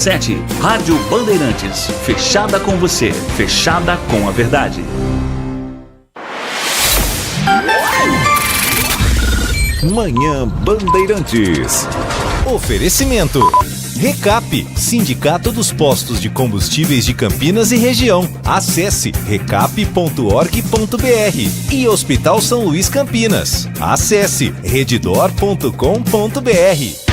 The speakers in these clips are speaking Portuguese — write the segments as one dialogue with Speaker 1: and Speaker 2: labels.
Speaker 1: 7. Rádio Bandeirantes. Fechada com você. Fechada com a verdade.
Speaker 2: Manhã Bandeirantes. Oferecimento. Recap, Sindicato dos Postos de Combustíveis de Campinas e Região. Acesse recap.org.br. E Hospital São Luís Campinas. Acesse redditor.com.br.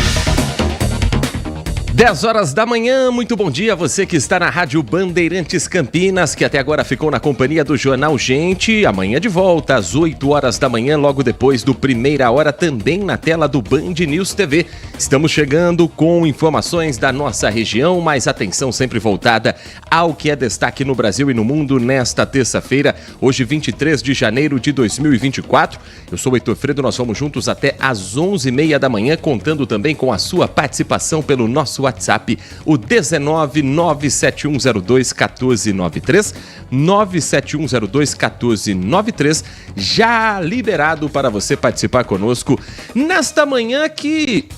Speaker 3: 10 horas da manhã, muito bom dia a você que está na Rádio Bandeirantes Campinas, que até agora ficou na companhia do Jornal Gente. Amanhã de volta, às 8 horas da manhã, logo depois do Primeira Hora, também na tela do Band News TV. Estamos chegando com informações da nossa região, mas atenção sempre voltada ao que é destaque no Brasil e no mundo nesta terça-feira, hoje 23 de janeiro de 2024. Eu sou o Heitor Fredo, nós vamos juntos até às 11h30 da manhã, contando também com a sua participação pelo nosso WhatsApp, o 19 97102 1493, 97102 1493, já liberado para você participar conosco nesta manhã que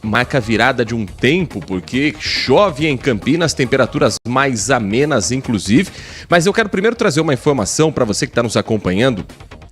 Speaker 3: marca a virada de um tempo, porque chove em Campinas, temperaturas mais amenas inclusive, mas eu quero primeiro trazer uma informação para você que está nos acompanhando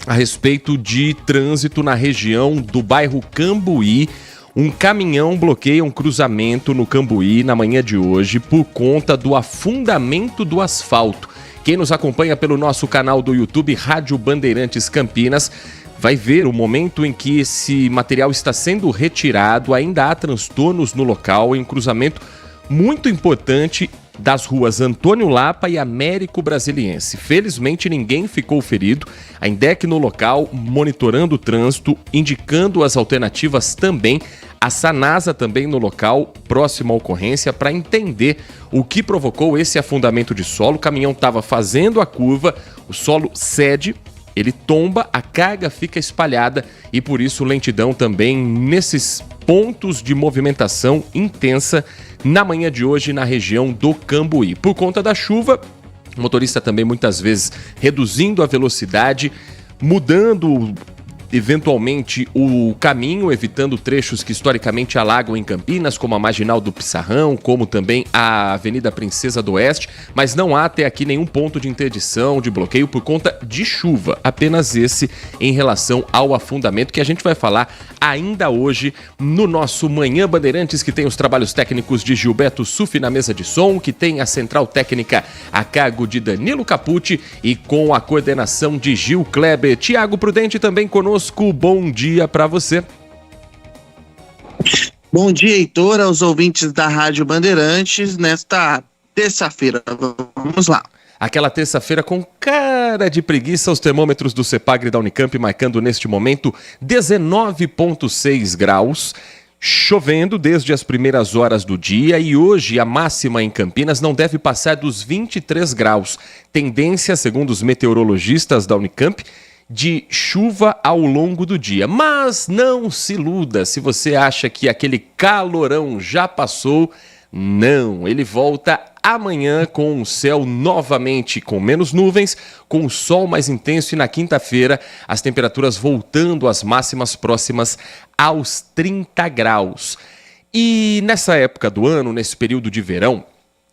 Speaker 3: a respeito de trânsito na região do bairro Cambuí. Um caminhão bloqueia um cruzamento no Cambuí na manhã de hoje por conta do afundamento do asfalto. Quem nos acompanha pelo nosso canal do YouTube Rádio Bandeirantes Campinas vai ver o momento em que esse material está sendo retirado. Ainda há transtornos no local em cruzamento muito importante das ruas Antônio Lapa e Américo Brasiliense. Felizmente ninguém ficou ferido. A INDEC no local, monitorando o trânsito, indicando as alternativas também. A Sanasa também no local, próximo à ocorrência, para entender o que provocou esse afundamento de solo. O caminhão estava fazendo a curva, o solo cede, ele tomba, a carga fica espalhada e por isso lentidão também nesses pontos de movimentação intensa na manhã de hoje na região do Cambuí. Por conta da chuva, o motorista também muitas vezes reduzindo a velocidade, mudando eventualmente o caminho, evitando trechos que historicamente alagam em Campinas, como a Marginal do Pissarrão, como também a Avenida Princesa do Oeste, mas não há até aqui nenhum ponto de interdição, de bloqueio por conta de chuva, apenas esse em relação ao afundamento que a gente vai falar ainda hoje no nosso Manhã Bandeirantes, que tem os trabalhos técnicos de Gilberto Sufi na mesa de som, que tem a central técnica a cargo de Danilo Capucci e com a coordenação de Gil Kleber. Tiago Prudente também conosco. Bom dia para você.
Speaker 4: Bom dia, Heitor, aos ouvintes da Rádio Bandeirantes, nesta terça-feira. Vamos lá.
Speaker 3: Aquela terça-feira com cara de preguiça, os termômetros do CEPAGRE da Unicamp marcando neste momento 19,6 graus. Chovendo desde as primeiras horas do dia e hoje a máxima em Campinas não deve passar dos 23 graus. Tendência, segundo os meteorologistas da Unicamp, de chuva ao longo do dia. Mas não se iluda se você acha que aquele calorão já passou. Não, ele volta amanhã com o céu novamente com menos nuvens, com o sol mais intenso e na quinta-feira as temperaturas voltando às máximas próximas aos 30 graus. E nessa época do ano, nesse período de verão,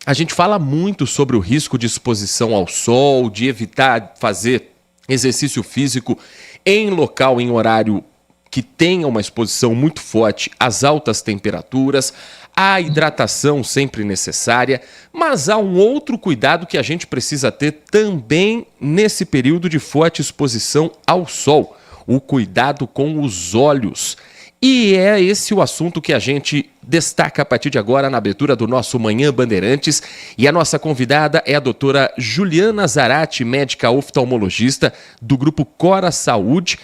Speaker 3: a gente fala muito sobre o risco de exposição ao sol, de evitar fazer exercício físico em local, em horário que tenha uma exposição muito forte às altas temperaturas, a hidratação sempre necessária, mas há um outro cuidado que a gente precisa ter também nesse período de forte exposição ao sol, o cuidado com os olhos. E é esse o assunto que a gente destaca a partir de agora na abertura do nosso Manhã Bandeirantes. E a nossa convidada é a doutora Juliana Zarate, médica oftalmologista do Grupo Cora Saúde.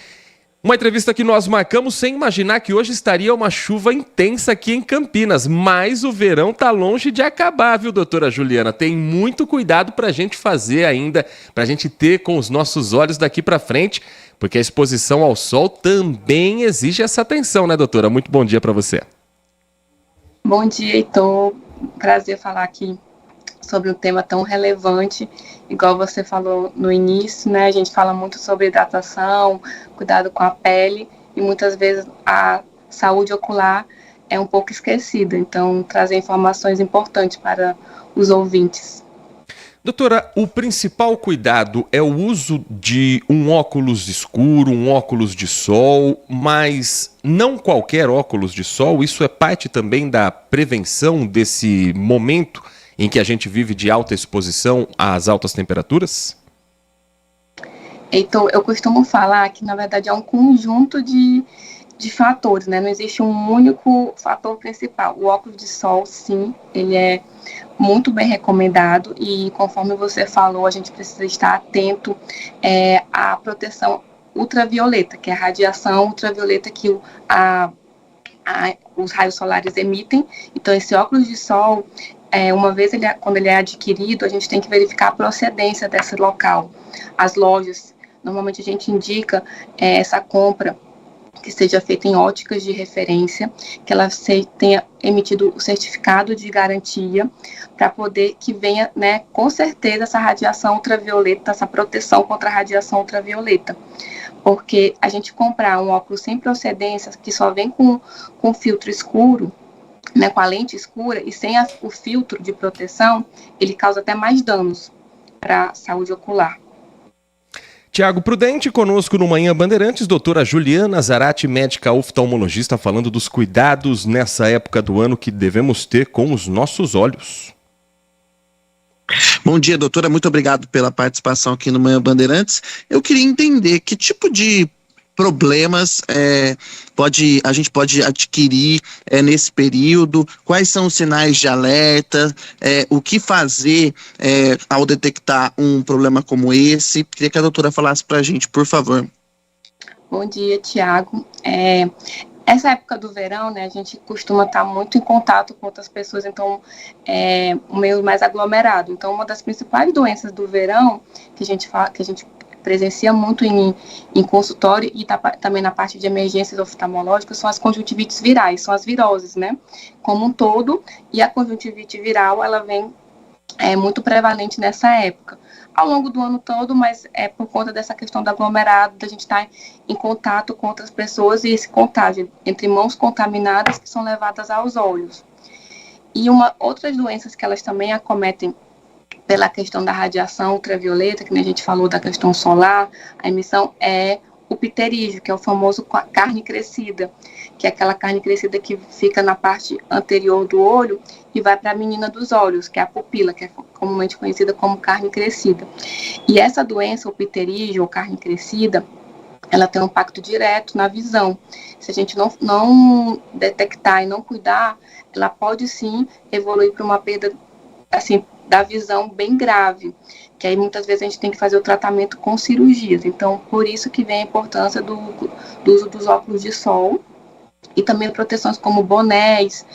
Speaker 3: Uma entrevista que nós marcamos sem imaginar que hoje estaria uma chuva intensa aqui em Campinas. Mas o verão tá longe de acabar, viu, doutora Juliana? Tem muito cuidado pra gente fazer ainda, pra gente ter com os nossos olhos daqui pra frente, porque a exposição ao sol também exige essa atenção, né, doutora? Muito bom dia para você.
Speaker 5: Bom dia, Heitor. Prazer falar aqui sobre um tema tão relevante, igual você falou no início, né? A gente fala muito sobre hidratação, cuidado com a pele, e muitas vezes a saúde ocular é um pouco esquecida. Então, trazer informações importantes para os ouvintes.
Speaker 3: Doutora, o principal cuidado é o uso de um óculos escuro, um óculos de sol, mas não qualquer óculos de sol. Isso é parte também da prevenção desse momento em que a gente vive de alta exposição às altas temperaturas?
Speaker 5: Então, eu costumo falar que, na verdade, é um conjunto de fatores, né? Não existe um único fator principal. O óculos de sol, sim, ele é muito bem recomendado e, conforme você falou, a gente precisa estar atento à proteção ultravioleta, que é a radiação ultravioleta que os raios solares emitem. Então, esse óculos de sol, uma vez quando ele é adquirido, a gente tem que verificar a procedência desse local. As lojas, normalmente a gente indica essa compra que seja feita em óticas de referência, que ela tenha emitido o certificado de garantia para poder que venha, né, com certeza, essa radiação ultravioleta, essa proteção contra a radiação ultravioleta. Porque a gente comprar um óculos sem procedência, que só vem com filtro escuro, né, com a lente escura e sem o filtro de proteção, ele causa até mais danos para a saúde ocular.
Speaker 3: Tiago Prudente, conosco no Manhã Bandeirantes, doutora Juliana Zarate, médica oftalmologista, falando dos cuidados nessa época do ano que devemos ter com os nossos olhos.
Speaker 4: Bom dia, doutora, muito obrigado pela participação aqui no Manhã Bandeirantes. Eu queria entender que tipo de problemas a gente pode adquirir nesse período, quais são os sinais de alerta, o que fazer ao detectar um problema como esse. Queria que a doutora falasse para a gente, por favor.
Speaker 5: Bom dia, Tiago. Essa época do verão, né, a gente costuma estar muito em contato com outras pessoas, então um meio mais aglomerado. Então, uma das principais doenças do verão que a gente presencia muito em consultório e também na parte de emergências oftalmológicas são as conjuntivites virais, são as viroses, né, como um todo, e a conjuntivite viral, ela vem muito prevalente nessa época, ao longo do ano todo, mas é por conta dessa questão do aglomerado, da gente estar em contato com outras pessoas e esse contágio entre mãos contaminadas que são levadas aos olhos. E outras doenças que elas também acometem pela questão da radiação ultravioleta, que a gente falou da questão solar, a emissão é o pterígio, que é o famoso carne crescida, que é aquela carne crescida que fica na parte anterior do olho e vai para a menina dos olhos, que é a pupila, que é comumente conhecida como carne crescida. E essa doença, o pterígio ou carne crescida, ela tem um impacto direto na visão. Se a gente não detectar e não cuidar, ela pode sim evoluir para uma perda, assim, da visão bem grave, que aí muitas vezes a gente tem que fazer o tratamento com cirurgias. Então, por isso que vem a importância do uso dos óculos de sol e também proteções como bonés,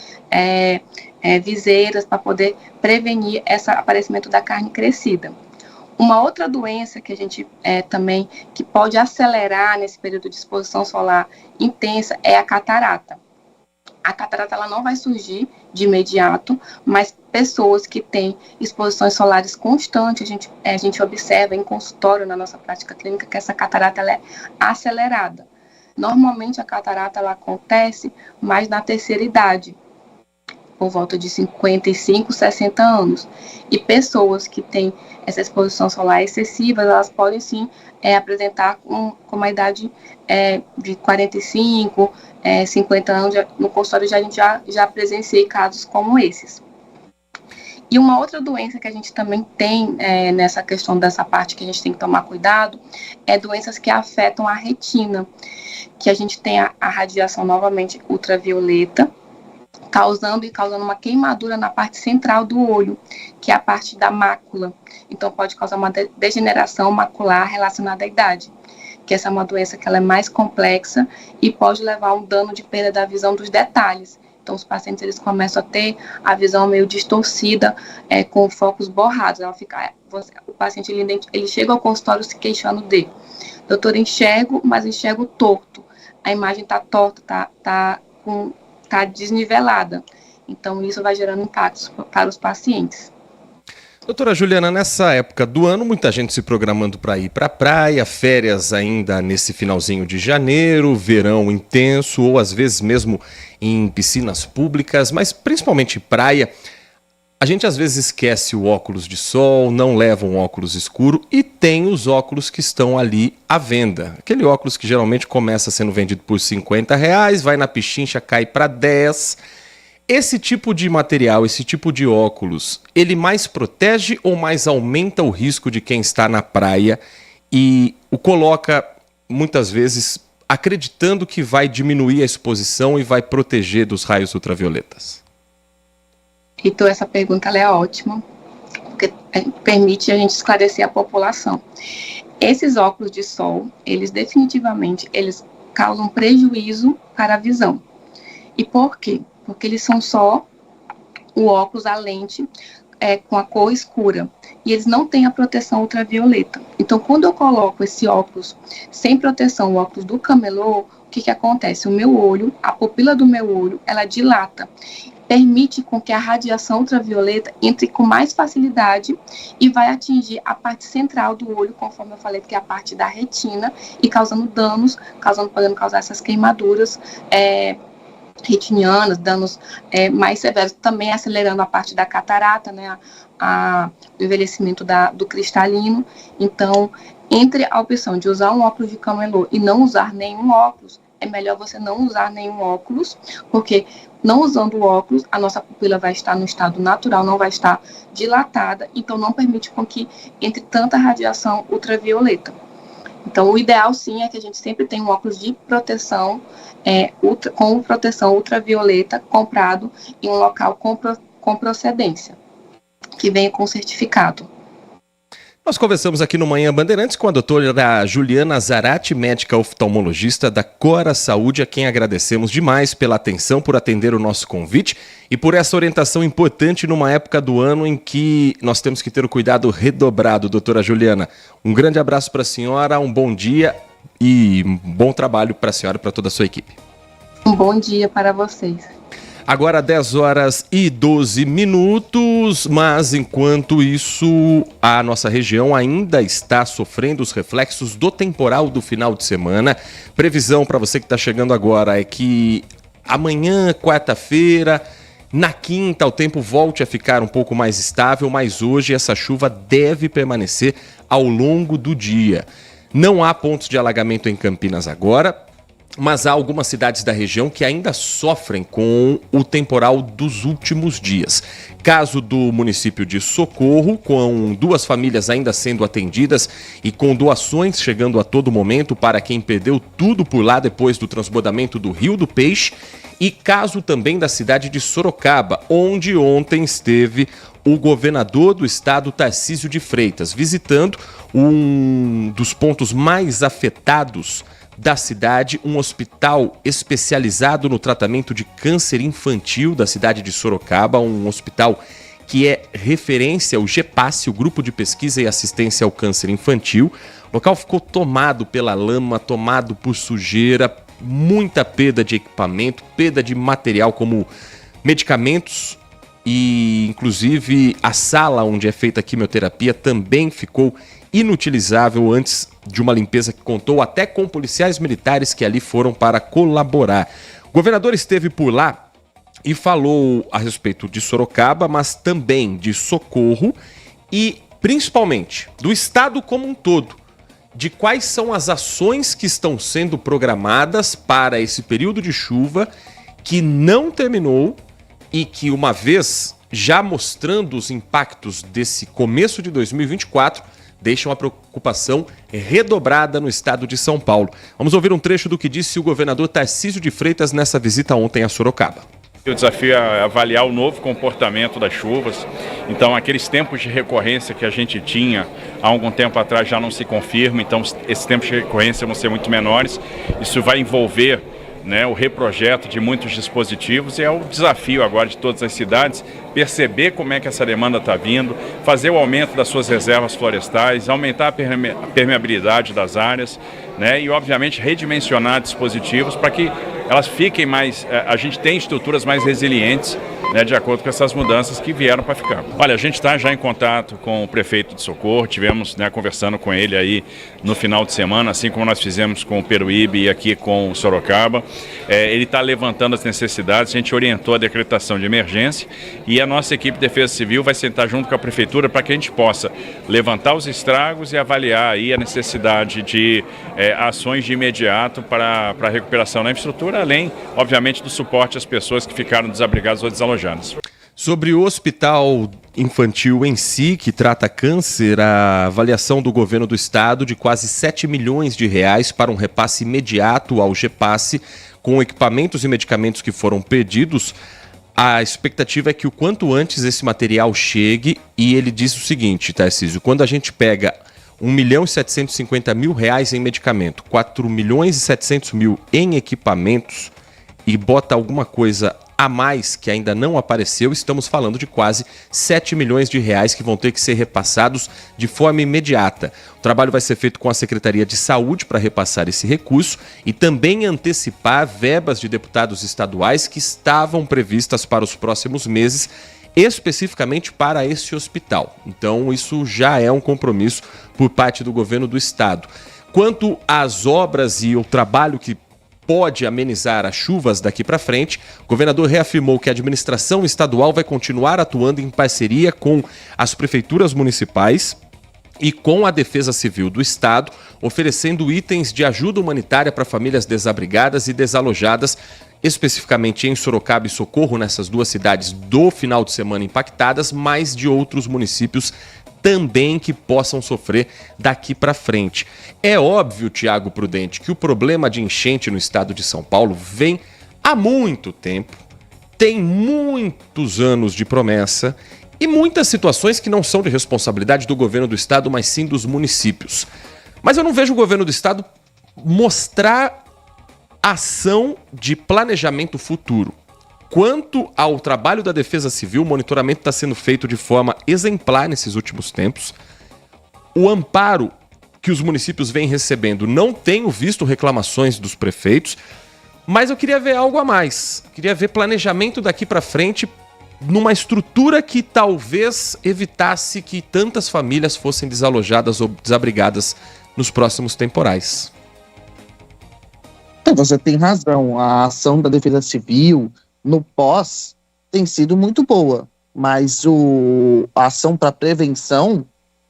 Speaker 5: viseiras, para poder prevenir esse aparecimento da carne crescida. Uma outra doença que a gente também, que pode acelerar nesse período de exposição solar intensa é a catarata. A catarata ela não vai surgir de imediato, mas pessoas que têm exposições solares constantes, a gente observa em consultório, na nossa prática clínica, que essa catarata ela é acelerada. Normalmente a catarata ela acontece mais na terceira idade, por volta de 55, 60 anos. E pessoas que têm essa exposição solar excessiva, elas podem sim apresentar com uma idade de 45, 50 anos. No consultório a gente já presenciei casos como esses. E uma outra doença que a gente também tem nessa questão dessa parte que a gente tem que tomar cuidado é doenças que afetam a retina, que a gente tem a radiação novamente ultravioleta, causando uma queimadura na parte central do olho, que é a parte da mácula. Então, pode causar uma degeneração macular relacionada à idade, que essa é uma doença que ela é mais complexa e pode levar a um dano de perda da visão dos detalhes. Então, os pacientes eles começam a ter a visão meio distorcida, com focos borrados. O paciente ele chega ao consultório se queixando de: doutor, enxergo, mas enxergo torto. A imagem está torta, está desnivelada. Então, isso vai gerando impactos para os pacientes.
Speaker 3: Doutora Juliana, nessa época do ano, muita gente se programando para ir para a praia, férias ainda nesse finalzinho de janeiro, verão intenso, ou às vezes mesmo em piscinas públicas, mas principalmente praia. A gente às vezes esquece o óculos de sol, não leva um óculos escuro e tem os óculos que estão ali à venda. Aquele óculos que geralmente começa sendo vendido por R$50, vai na pichincha, cai para 10. Esse tipo de material, esse tipo de óculos, ele mais protege ou mais aumenta o risco de quem está na praia e o coloca, muitas vezes, acreditando que vai diminuir a exposição e vai proteger dos raios ultravioletas?
Speaker 5: Então, essa pergunta ela é ótima, porque permite a gente esclarecer a população. Esses óculos de sol, eles definitivamente, eles causam prejuízo para a visão. E por quê? Porque eles são só o óculos, a lente, com a cor escura. E eles não têm a proteção ultravioleta. Então, quando eu coloco esse óculos sem proteção, o óculos do camelô, o que acontece? O meu olho, a pupila do meu olho, ela dilata. Permite com que a radiação ultravioleta entre com mais facilidade e vai atingir a parte central do olho, conforme eu falei, que é a parte da retina, e causando danos, podendo causar essas queimaduras, retinianas, danos mais severos, também acelerando a parte da catarata, né, o envelhecimento do cristalino. Então, entre a opção de usar um óculos de camelô e não usar nenhum óculos, é melhor você não usar nenhum óculos, porque não usando o óculos, a nossa pupila vai estar no estado natural, não vai estar dilatada, então não permite com que entre tanta radiação ultravioleta. Então, o ideal, sim, é que a gente sempre tenha um óculos de proteção, com proteção ultravioleta, comprado em um local com procedência, que venha com certificado.
Speaker 3: Nós conversamos aqui no Manhã Bandeirantes com a doutora Juliana Zarate, médica oftalmologista da Cora Saúde, a quem agradecemos demais pela atenção, por atender o nosso convite e por essa orientação importante numa época do ano em que nós temos que ter o cuidado redobrado, doutora Juliana. Um grande abraço para a senhora, um bom dia e um bom trabalho para a senhora e para toda a sua equipe.
Speaker 5: Um bom dia para vocês.
Speaker 3: Agora 10h12, mas enquanto isso, a nossa região ainda está sofrendo os reflexos do temporal do final de semana. Previsão para você que está chegando agora é que amanhã, quarta-feira, na quinta, o tempo volte a ficar um pouco mais estável, mas hoje essa chuva deve permanecer ao longo do dia. Não há pontos de alagamento em Campinas agora, mas há algumas cidades da região que ainda sofrem com o temporal dos últimos dias. Caso do município de Socorro, com 2 famílias ainda sendo atendidas e com doações chegando a todo momento para quem perdeu tudo por lá depois do transbordamento do Rio do Peixe. E caso também da cidade de Sorocaba, onde ontem esteve o governador do estado, Tarcísio de Freitas, visitando um dos pontos mais afetados da cidade, um hospital especializado no tratamento de câncer infantil da cidade de Sorocaba, um hospital que é referência ao GEPASSE, o Grupo de Pesquisa e Assistência ao Câncer Infantil. O local ficou tomado pela lama, tomado por sujeira, muita perda de equipamento, perda de material como medicamentos e, inclusive, a sala onde é feita a quimioterapia também ficou inutilizável antes de uma limpeza que contou até com policiais militares que ali foram para colaborar. O governador esteve por lá e falou a respeito de Sorocaba, mas também de Socorro e, principalmente, do estado como um todo, de quais são as ações que estão sendo programadas para esse período de chuva que não terminou e que, uma vez já mostrando os impactos desse começo de 2024, deixam a preocupação redobrada no estado de São Paulo. Vamos ouvir um trecho do que disse o governador Tarcísio de Freitas nessa visita ontem a Sorocaba.
Speaker 6: O desafio é avaliar o novo comportamento das chuvas. Então, aqueles tempos de recorrência que a gente tinha há algum tempo atrás já não se confirmam. Então, esses tempos de recorrência vão ser muito menores. Isso vai envolver, o reprojeto de muitos dispositivos e é o desafio agora de todas as cidades perceber como é que essa demanda está vindo, fazer o aumento das suas reservas florestais, aumentar a permeabilidade das áreas, né, e obviamente redimensionar dispositivos para que elas fiquem mais, a gente tem estruturas mais resilientes, né, de acordo com essas mudanças que vieram para ficar. Olha, a gente está já em contato com o prefeito de Socorro, tivemos, né, conversando com ele aí no final de semana, assim como nós fizemos com o Peruíbe e aqui com o Sorocaba. Ele está levantando as necessidades, a gente orientou a decretação de emergência e a nossa equipe de Defesa Civil vai sentar junto com a Prefeitura para que a gente possa levantar os estragos e avaliar aí a necessidade de ações de imediato para a recuperação da infraestrutura, além, obviamente, do suporte às pessoas que ficaram desabrigadas ou desalojadas.
Speaker 3: Sobre o hospital infantil em si, que trata câncer, a avaliação do governo do estado de quase 7 milhões de reais para um repasse imediato ao GEPASSE, com equipamentos e medicamentos que foram pedidos. A expectativa é que o quanto antes esse material chegue, e ele diz o seguinte, Tarcísio, quando a gente pega 1.750.000 reais em medicamento, 4.700.000 em equipamentos e bota alguma coisa a mais que ainda não apareceu, estamos falando de quase 7 milhões de reais que vão ter que ser repassados de forma imediata. O trabalho vai ser feito com a Secretaria de Saúde para repassar esse recurso e também antecipar verbas de deputados estaduais que estavam previstas para os próximos meses, especificamente para esse hospital. Então isso já é um compromisso por parte do governo do estado. Quanto às obras e o trabalho que pode amenizar as chuvas daqui para frente, o governador reafirmou que a administração estadual vai continuar atuando em parceria com as prefeituras municipais e com a Defesa Civil do Estado, oferecendo itens de ajuda humanitária para famílias desabrigadas e desalojadas, especificamente em Sorocaba e Socorro, nessas duas cidades do final de semana impactadas, mas de outros municípios também que possam sofrer daqui para frente. É óbvio, Tiago Prudente, que o problema de enchente no estado de São Paulo vem há muito tempo, tem muitos anos de promessa e muitas situações que não são de responsabilidade do governo do estado, mas sim dos municípios. Mas eu não vejo o governo do estado mostrar ação de planejamento futuro. Quanto ao trabalho da Defesa Civil, o monitoramento está sendo feito de forma exemplar nesses últimos tempos. O amparo que os municípios vêm recebendo, não tenho visto reclamações dos prefeitos, mas eu queria ver algo a mais. Queria ver planejamento daqui para frente numa estrutura que talvez evitasse que tantas famílias fossem desalojadas ou desabrigadas nos próximos temporais.
Speaker 4: Você tem razão, a ação da Defesa Civil no pós tem sido muito boa, mas a ação para prevenção,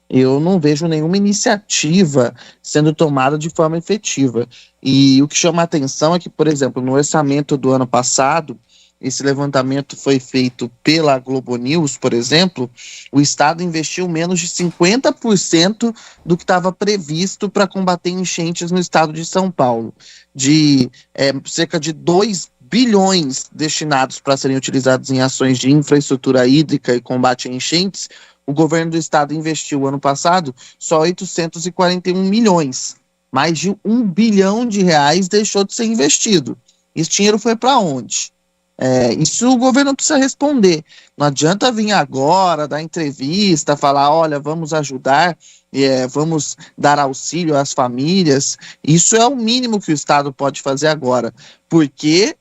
Speaker 4: eu não vejo nenhuma iniciativa sendo tomada de forma efetiva. E o que chama a atenção é que, por exemplo, no orçamento do ano passado, esse levantamento foi feito pela Globo News, por exemplo, o Estado investiu menos de 50% do que estava previsto para combater enchentes no estado de São Paulo, de cerca de 2 bilhões destinados para serem utilizados em ações de infraestrutura hídrica e combate a enchentes, o governo do estado investiu ano passado só 841 milhões. Mais de 1 bilhão de reais deixou de ser investido. Esse dinheiro foi para onde? Isso o governo precisa responder. Não adianta vir agora, dar entrevista, falar, olha, vamos ajudar, vamos dar auxílio às famílias. Isso é o mínimo que o Estado pode fazer agora. Por que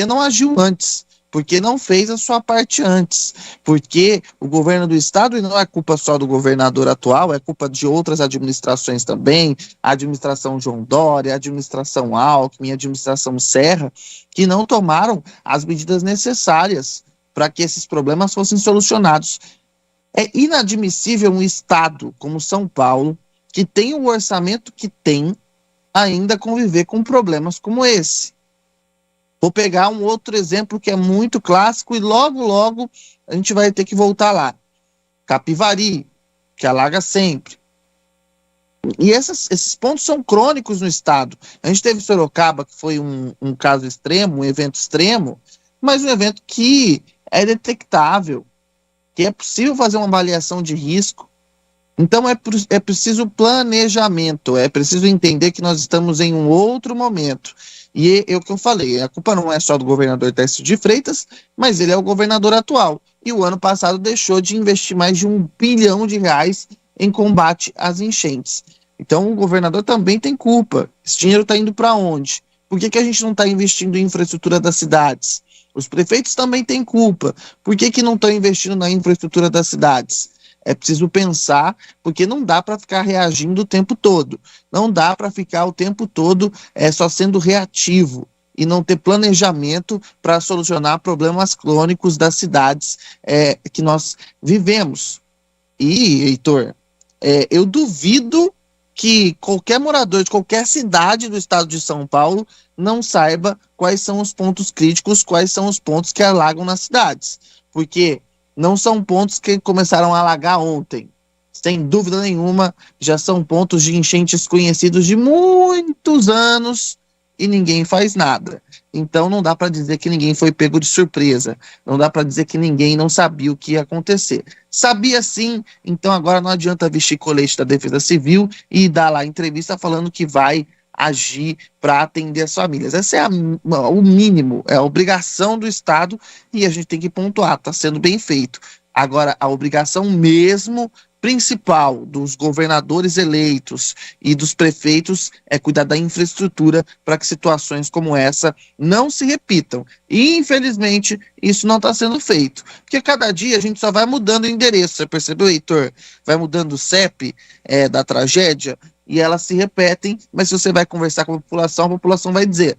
Speaker 4: não agiu antes? Por que não fez a sua parte antes? Porque o governo do estado, e não é culpa só do governador atual, é culpa de outras administrações também, a administração João Dória, a administração Alckmin, a administração Serra, que não tomaram as medidas necessárias para que esses problemas fossem solucionados. É inadmissível um estado como São Paulo, que tem o orçamento que tem, ainda conviver com problemas como esse. Vou pegar um outro exemplo que é muito clássico e logo a gente vai ter que voltar lá. Capivari, que alaga sempre. E esses pontos são crônicos no estado. A gente teve Sorocaba, que foi um caso extremo, um evento extremo, mas um evento que é detectável, que é possível fazer uma avaliação de risco. Então é preciso planejamento, é preciso entender que nós estamos em um outro momento. E é o que eu falei, a culpa não é só do governador Tarcísio de Freitas, mas ele é o governador atual. E o ano passado deixou de investir mais de R$ 1 bilhão em combate às enchentes. Então o governador também tem culpa. Esse dinheiro está indo para onde? Por que a gente não está investindo em infraestrutura das cidades? Os prefeitos também têm culpa. Por que não estão investindo na infraestrutura das cidades? É preciso pensar, porque não dá para ficar reagindo o tempo todo. Não dá para ficar o tempo todo só sendo reativo e não ter planejamento para solucionar problemas crônicos das cidades que nós vivemos. E, Heitor, eu duvido que qualquer morador de qualquer cidade do estado de São Paulo não saiba quais são os pontos críticos, quais são os pontos que alagam nas cidades. Porque não são pontos que começaram a alagar ontem. Sem dúvida nenhuma, já são pontos de enchentes conhecidos de muitos anos e ninguém faz nada. Então não dá para dizer que ninguém foi pego de surpresa. Não dá para dizer que ninguém não sabia o que ia acontecer. Sabia sim, então agora não adianta vestir colete da Defesa Civil e dar lá entrevista falando que vai agir para atender as famílias. Esse é o mínimo, é a obrigação do Estado e a gente tem que pontuar, está sendo bem feito. Agora, a obrigação mesmo principal dos governadores eleitos e dos prefeitos é cuidar da infraestrutura para que situações como essa não se repitam. E, infelizmente, isso não está sendo feito. Porque cada dia a gente só vai mudando o endereço. Você percebeu, Heitor? Vai mudando o CEP da tragédia e elas se repetem, mas se você vai conversar com a população vai dizer: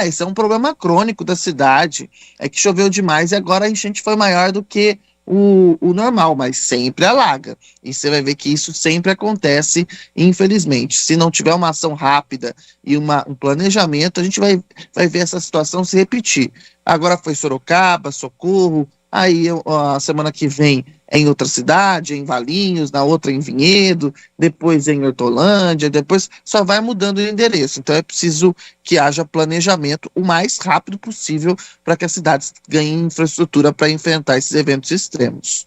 Speaker 4: esse é um problema crônico da cidade, é que choveu demais e agora a enchente foi maior do que o normal, mas sempre alaga. E você vai ver que isso sempre acontece, infelizmente. Se não tiver uma ação rápida e um planejamento, a gente vai ver essa situação se repetir. Agora foi Sorocaba, Socorro, aí a semana que vem é em outra cidade, em Valinhos, na outra em Vinhedo, depois em Hortolândia, depois só vai mudando o endereço. Então é preciso que haja planejamento o mais rápido possível para que as cidades ganhem infraestrutura para enfrentar esses eventos extremos.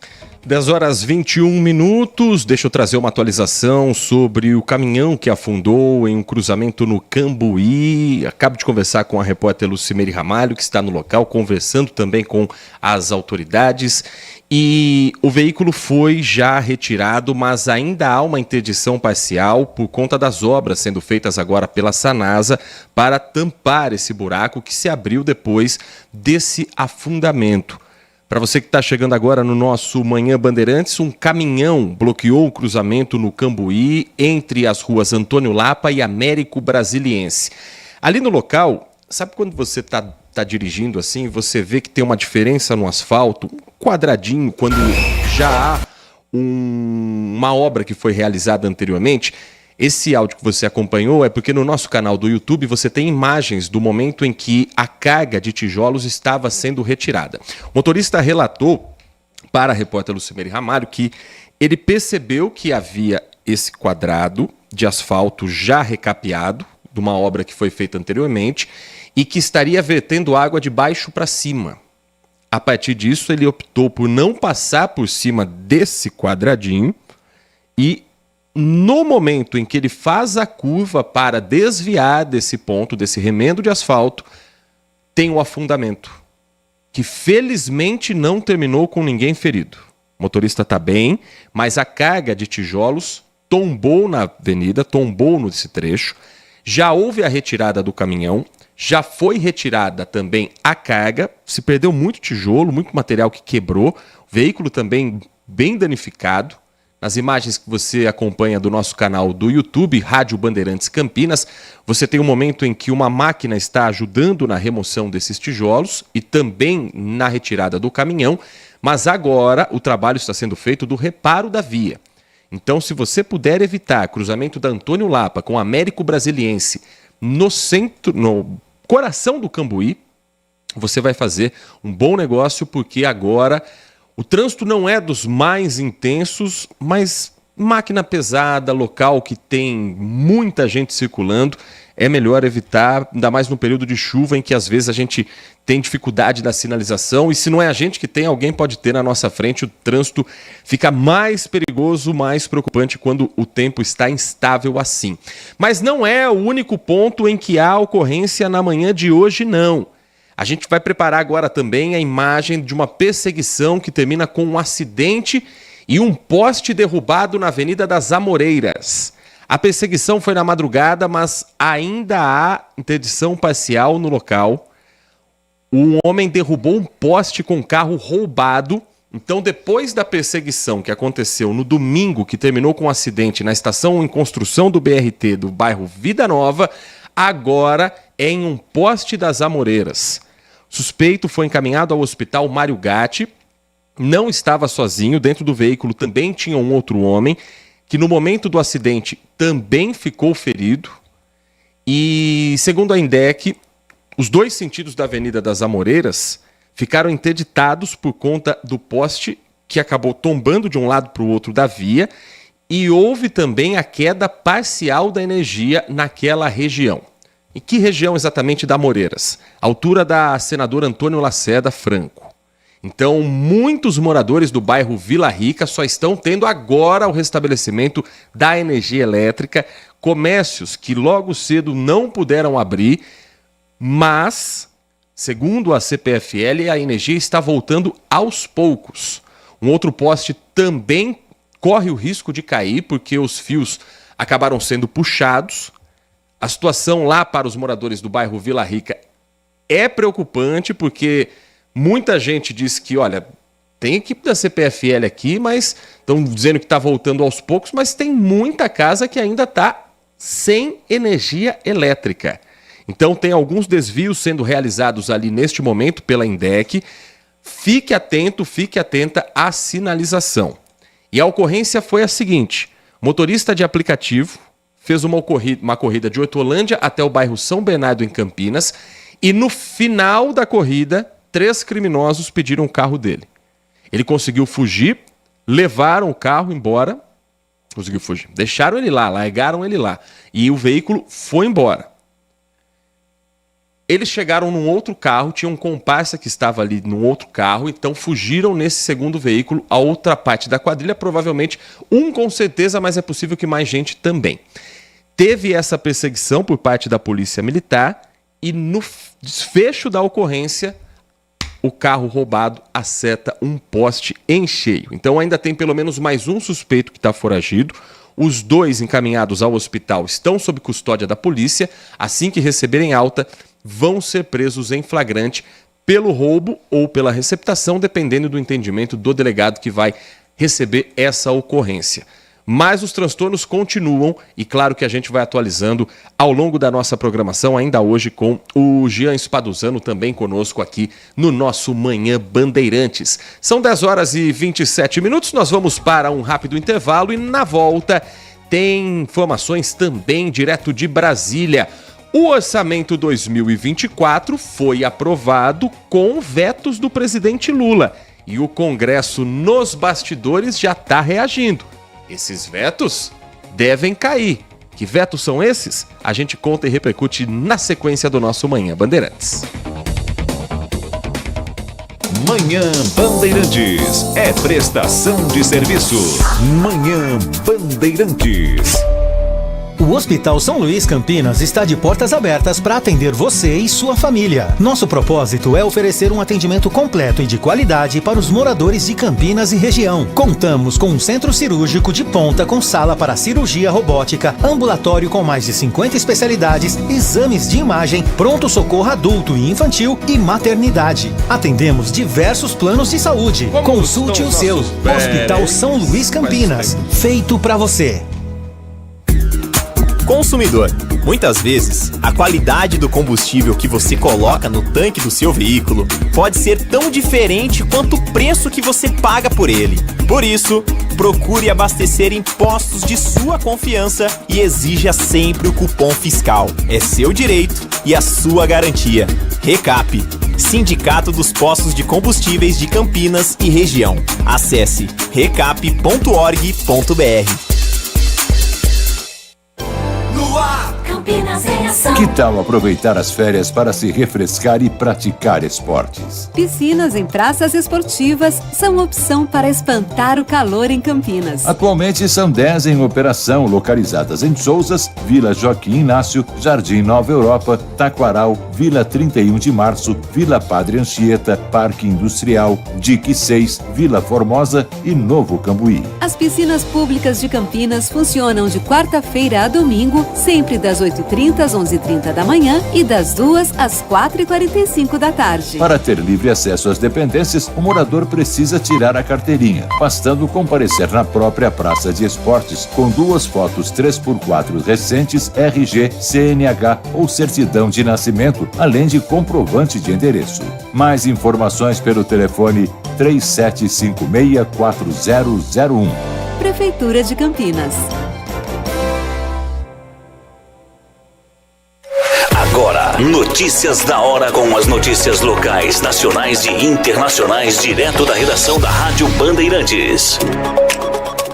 Speaker 3: 10h21, deixa eu trazer uma atualização sobre o caminhão que afundou em um cruzamento no Cambuí. Acabo de conversar com a repórter Lucimeire Ramalho, que está no local, conversando também com as autoridades. E o veículo foi já retirado, mas ainda há uma interdição parcial por conta das obras sendo feitas agora pela Sanasa para tampar esse buraco que se abriu depois desse afundamento. Para você que está chegando agora no nosso Manhã Bandeirantes, um caminhão bloqueou o cruzamento no Cambuí entre as ruas Antônio Lapa e Américo Brasiliense. Ali no local, sabe quando você está dirigindo assim, você vê que tem uma diferença no asfalto, um quadradinho, quando já há uma obra que foi realizada anteriormente? Esse áudio que você acompanhou é porque no nosso canal do YouTube você tem imagens do momento em que a carga de tijolos estava sendo retirada. O motorista relatou para a repórter Lucimeire Ramalho que ele percebeu que havia esse quadrado de asfalto já recapeado, de uma obra que foi feita anteriormente, e que estaria vertendo água de baixo para cima. A partir disso, ele optou por não passar por cima desse quadradinho e, no momento em que ele faz a curva para desviar desse ponto, desse remendo de asfalto, tem o afundamento, que felizmente não terminou com ninguém ferido. O motorista está bem, mas a carga de tijolos tombou na avenida, tombou nesse trecho. Já houve a retirada do caminhão, já foi retirada também a carga, se perdeu muito tijolo, muito material que quebrou, o veículo também bem danificado. Nas imagens que você acompanha do nosso canal do YouTube, Rádio Bandeirantes Campinas, você tem um momento em que uma máquina está ajudando na remoção desses tijolos e também na retirada do caminhão, mas agora o trabalho está sendo feito do reparo da via. Então, se você puder evitar cruzamento da Antônio Lapa com Américo Brasiliense no centro, no coração do Cambuí, você vai fazer um bom negócio, porque agora o trânsito não é dos mais intensos, mas máquina pesada, local que tem muita gente circulando, é melhor evitar, ainda mais no período de chuva em que às vezes a gente tem dificuldade da sinalização e se não é a gente que tem, alguém pode ter na nossa frente, o trânsito fica mais perigoso, mais preocupante quando o tempo está instável assim. Mas não é o único ponto em que há ocorrência na manhã de hoje, não. A gente vai preparar agora também a imagem de uma perseguição que termina com um acidente e um poste derrubado na Avenida das Amoreiras. A perseguição foi na madrugada, mas ainda há interdição parcial no local. Um homem derrubou um poste com carro roubado. Então, depois da perseguição que aconteceu no domingo, que terminou com um acidente na estação em construção do BRT do bairro Vida Nova, agora é em um poste das Amoreiras. O suspeito foi encaminhado ao hospital Mário Gatti. Não estava sozinho, dentro do veículo também tinha um outro homem, que no momento do acidente também ficou ferido. E, segundo a INDEC, os dois sentidos da Avenida das Amoreiras ficaram interditados por conta do poste que acabou tombando de um lado para o outro da via e houve também a queda parcial da energia naquela região. E que região exatamente da Amoreiras? Altura da senadora Antônio Lacerda Franco. Então, muitos moradores do bairro Vila Rica só estão tendo agora o restabelecimento da energia elétrica, comércios que logo cedo não puderam abrir, mas, segundo a CPFL, a energia está voltando aos poucos. Um outro poste também corre o risco de cair, porque os fios acabaram sendo puxados. A situação lá para os moradores do bairro Vila Rica é preocupante, porque muita gente diz que, olha, tem equipe da CPFL aqui, mas estão dizendo que está voltando aos poucos, mas tem muita casa que ainda está sem energia elétrica. Então tem alguns desvios sendo realizados ali neste momento pela INDEC. Fique atento, fique atenta à sinalização. E a ocorrência foi a seguinte: motorista de aplicativo fez uma corrida de Hortolândia até o bairro São Bernardo, em Campinas, e no final da corrida, 3 criminosos pediram o carro dele. Ele conseguiu fugir, levaram o carro embora, conseguiu fugir, deixaram ele lá, largaram ele lá, e o veículo foi embora. Eles chegaram num outro carro, tinha um comparsa que estava ali num outro carro, então fugiram nesse segundo veículo. A outra parte da quadrilha, provavelmente um com certeza, mas é possível que mais gente também. Teve essa perseguição por parte da Polícia Militar e no desfecho da ocorrência, o carro roubado acerta um poste em cheio. Então ainda tem pelo menos mais um suspeito que está foragido. Os 2 encaminhados ao hospital estão sob custódia da polícia. Assim que receberem alta, vão ser presos em flagrante pelo roubo ou pela receptação, dependendo do entendimento do delegado que vai receber essa ocorrência. Mas os transtornos continuam e claro que a gente vai atualizando ao longo da nossa programação, ainda hoje com o Jean Spaduzano também conosco aqui no nosso Manhã Bandeirantes. São 10h27, nós vamos para um rápido intervalo e na volta tem informações também direto de Brasília. O orçamento 2024 foi aprovado com vetos do presidente Lula e o Congresso nos bastidores já está reagindo. Esses vetos devem cair. Que vetos são esses? A gente conta e repercute na sequência do nosso Manhã Bandeirantes.
Speaker 2: Manhã Bandeirantes é prestação de serviço. Manhã Bandeirantes.
Speaker 7: O Hospital São Luís Campinas está de portas abertas para atender você e sua família. Nosso propósito é oferecer um atendimento completo e de qualidade para os moradores de Campinas e região. Contamos com um centro cirúrgico de ponta com sala para cirurgia robótica, ambulatório com mais de 50 especialidades, exames de imagem, pronto-socorro adulto e infantil e maternidade. Atendemos diversos planos de saúde. Consulte o seu. Hospital São Luís Campinas. Feito para você.
Speaker 8: Consumidor, muitas vezes, a qualidade do combustível que você coloca no tanque do seu veículo pode ser tão diferente quanto o preço que você paga por ele. Por isso, procure abastecer em postos de sua confiança e exija sempre o cupom fiscal. É seu direito e a sua garantia. Recap, Sindicato dos Postos de Combustíveis de Campinas e Região. Acesse recap.org.br.
Speaker 9: No ar, Campinas em ação.
Speaker 10: Que tal aproveitar as férias para se refrescar e praticar esportes?
Speaker 11: Piscinas em praças esportivas são opção para espantar o calor em Campinas.
Speaker 10: Atualmente são 10 em operação, localizadas em Souzas, Vila Joaquim Inácio, Jardim Nova Europa, Taquaral, Vila 31 de Março, Vila Padre Anchieta, Parque Industrial, Dique 6, Vila Formosa e Novo Cambuí.
Speaker 11: As piscinas públicas de Campinas funcionam de quarta-feira a domingo, sempre das 8h30 às 11h30 da manhã e das 2 às 4h45 da tarde.
Speaker 10: Para ter livre acesso às dependências, o morador precisa tirar a carteirinha, bastando comparecer na própria praça de esportes com 2 fotos 3x4 recentes, RG, CNH ou certidão de nascimento, além de comprovante de endereço. Mais informações pelo telefone 3756-4001.
Speaker 11: Prefeitura de Campinas.
Speaker 1: Agora, notícias da hora com as notícias locais, nacionais e internacionais, direto da redação da Rádio Bandeirantes.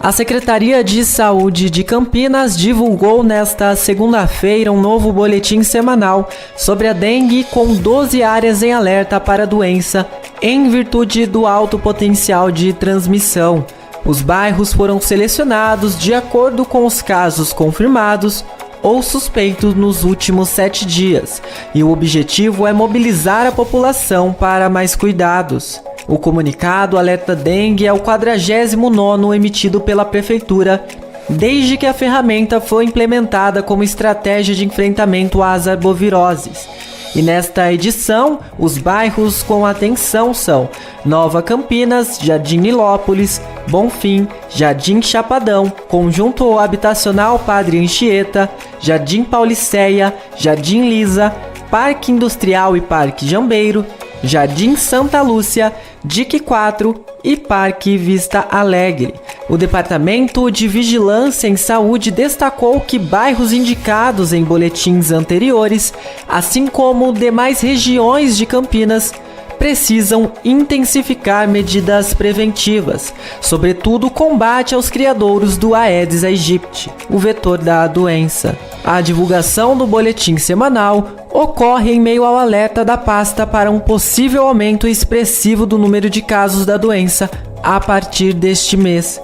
Speaker 12: A Secretaria de Saúde de Campinas divulgou nesta segunda-feira um novo boletim semanal sobre a dengue com 12 áreas em alerta para a doença, em virtude do alto potencial de transmissão. Os bairros foram selecionados de acordo com os casos confirmados ou suspeitos nos últimos 7 dias, e o objetivo é mobilizar a população para mais cuidados. O comunicado Alerta Dengue é o 49º emitido pela Prefeitura, desde que a ferramenta foi implementada como estratégia de enfrentamento às arboviroses. E nesta edição, os bairros com atenção são Nova Campinas, Jardim Nilópolis, Bonfim, Jardim Chapadão, Conjunto Habitacional Padre Anchieta, Jardim Pauliceia, Jardim Lisa, Parque Industrial e Parque Jambeiro, Jardim Santa Lúcia, Dique 4 e Parque Vista Alegre. O Departamento de Vigilância em Saúde destacou que bairros indicados em boletins anteriores, assim como demais regiões de Campinas, precisam intensificar medidas preventivas, sobretudo o combate aos criadouros do Aedes aegypti, o vetor da doença. A divulgação do boletim semanal ocorre em meio ao alerta da pasta para um possível aumento expressivo do número de casos da doença a partir deste mês.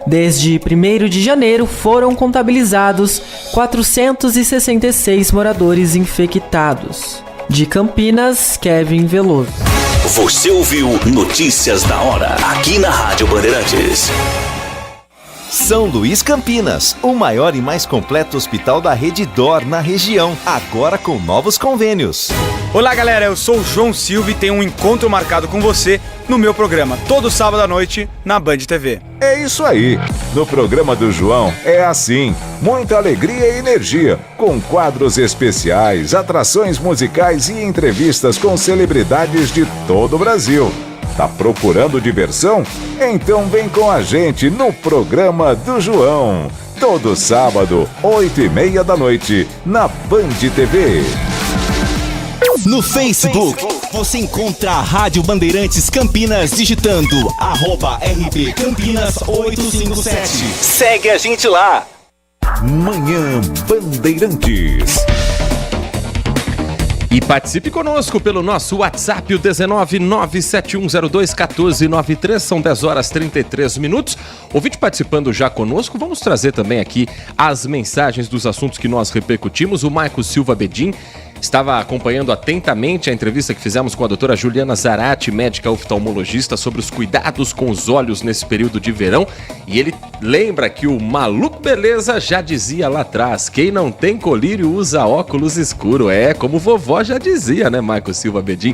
Speaker 12: Desde 1º de janeiro foram contabilizados 466 moradores infectados. De Campinas, Kevin Veloso.
Speaker 1: Você ouviu Notícias da Hora, aqui na Rádio Bandeirantes.
Speaker 2: São Luís Campinas, o maior e mais completo hospital da rede DOR na região, agora com novos convênios.
Speaker 13: Olá galera, eu sou o João Silva e tenho um encontro marcado com você no meu programa, todo sábado à noite, na Band TV.
Speaker 14: É isso aí, no programa do João é assim, muita alegria e energia, com quadros especiais, atrações musicais e entrevistas com celebridades de todo o Brasil. Tá procurando diversão? Então vem com a gente no programa do João. Todo sábado, 8h30 da noite, na Band TV.
Speaker 8: No Facebook, você encontra a Rádio Bandeirantes Campinas digitando @RB Campinas 857. Segue a gente lá.
Speaker 14: Manhã Bandeirantes.
Speaker 3: E participe conosco pelo nosso WhatsApp, o 19971021493, são 10h33. Ouvinte participando já conosco, vamos trazer também aqui as mensagens dos assuntos que nós repercutimos. O Marco Silva Bedin estava acompanhando atentamente a entrevista que fizemos com a doutora Juliana Zarate, médica oftalmologista, sobre os cuidados com os olhos nesse período de verão. E ele lembra que o Maluco Beleza já dizia lá atrás, quem não tem colírio usa óculos escuro. É, como vovó já dizia, né, Marco Silva Bedin?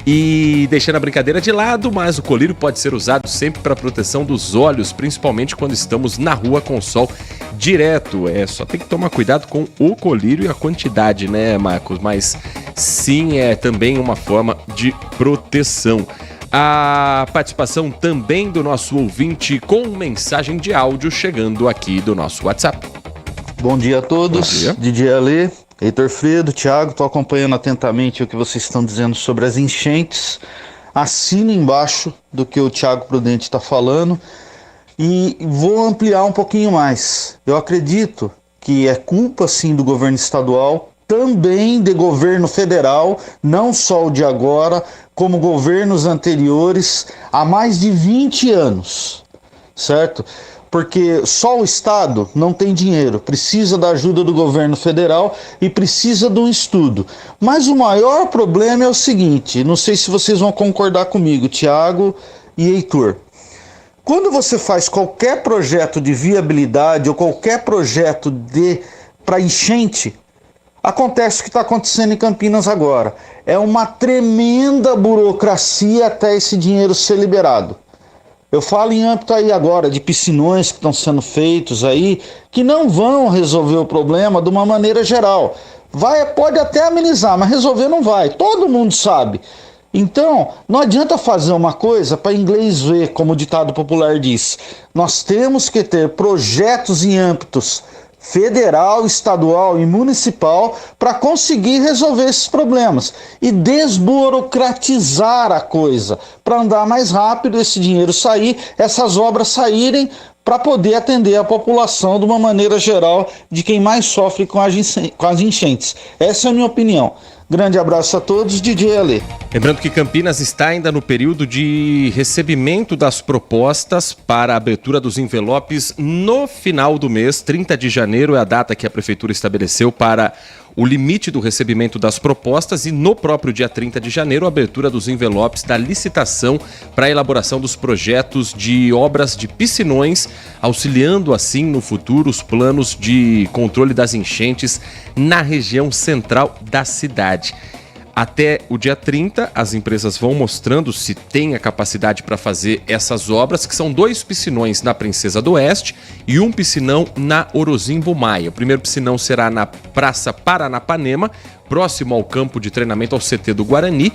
Speaker 3: E deixando a brincadeira de lado, mas o colírio pode ser usado sempre para proteção dos olhos, principalmente quando estamos na rua com sol direto. É, só tem que tomar cuidado com o colírio e a quantidade, né, Marcos? Mas sim, é também uma forma de proteção. A participação também do nosso ouvinte com mensagem de áudio chegando aqui do nosso WhatsApp.
Speaker 15: Bom dia a todos, Didier Alê, Heitor Fredo, Thiago, estou acompanhando atentamente o que vocês estão dizendo sobre as enchentes. Assino embaixo do que o Thiago Prudente está falando e vou ampliar um pouquinho mais. Eu acredito que é culpa sim do governo estadual, também de governo federal, não só o de agora, como governos anteriores, há mais de 20 anos, certo? Porque só o Estado não tem dinheiro, precisa da ajuda do governo federal e precisa de um estudo. Mas o maior problema é o seguinte, não sei se vocês vão concordar comigo, Thiago e Heitor. Quando você faz qualquer projeto de viabilidade ou qualquer projeto para enchente, acontece o que está acontecendo em Campinas agora. É uma tremenda burocracia até esse dinheiro ser liberado. Eu falo em âmbito aí agora de piscinões que estão sendo feitos aí, que não vão resolver o problema de uma maneira geral. Pode até amenizar, mas resolver não vai. Todo mundo sabe. Então, não adianta fazer uma coisa para inglês ver, como o ditado popular diz. Nós temos que ter projetos em âmbitos federal, estadual e municipal para conseguir resolver esses problemas e desburocratizar a coisa, para andar mais rápido, esse dinheiro sair, essas obras saírem para poder atender a população de uma maneira geral de quem mais sofre com as enchentes. Essa é a minha opinião. Grande abraço a todos, DJ Ale.
Speaker 3: Lembrando que Campinas está ainda no período de recebimento das propostas para a abertura dos envelopes no final do mês. 30 de janeiro é a data que a Prefeitura estabeleceu para o limite do recebimento das propostas e no próprio dia 30 de janeiro a abertura dos envelopes da licitação para a elaboração dos projetos de obras de piscinões, auxiliando assim no futuro os planos de controle das enchentes na região central da cidade. Até o dia 30, as empresas vão mostrando se tem a capacidade para fazer essas obras, que são 2 piscinões na Princesa do Oeste e um piscinão na Orozimbo Maia. O primeiro piscinão será na Praça Paranapanema, próximo ao campo de treinamento ao CT do Guarani,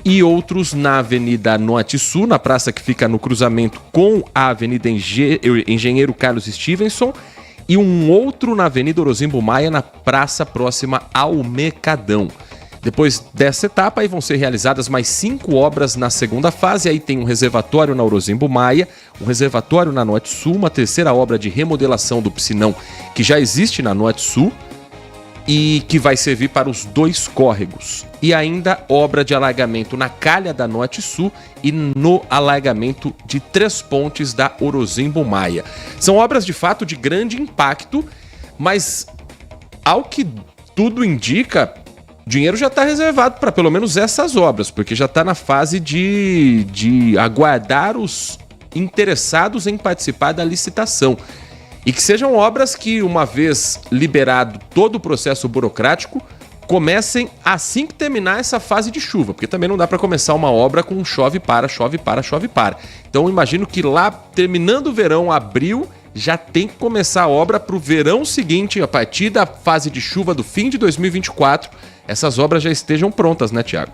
Speaker 3: e outros na Avenida Norte Sul, na praça que fica no cruzamento com a Avenida Engenheiro Carlos Stevenson, e um outro na Avenida Orozimbo Maia, na praça próxima ao Mercadão. Depois dessa etapa, aí vão ser realizadas mais 5 obras na segunda fase. Aí tem um reservatório na Orozimbo Maia, um reservatório na Norte Sul, uma terceira obra de remodelação do piscinão que já existe na Norte Sul e que vai servir para os 2 córregos. E ainda obra de alargamento na calha da Norte Sul e no alargamento de 3 pontes da Orozimbo Maia. São obras de fato de grande impacto, mas ao que tudo indica, o dinheiro já está reservado para pelo menos essas obras, porque já está na fase de aguardar os interessados em participar da licitação. E que sejam obras que, uma vez liberado todo o processo burocrático, comecem assim que terminar essa fase de chuva, porque também não dá para começar uma obra com chove para, chove para, chove para. Então eu imagino que lá, terminando o verão, abril, já tem que começar a obra para o verão seguinte, a partir da fase de chuva do fim de 2024, essas obras já estejam prontas, né, Thiago?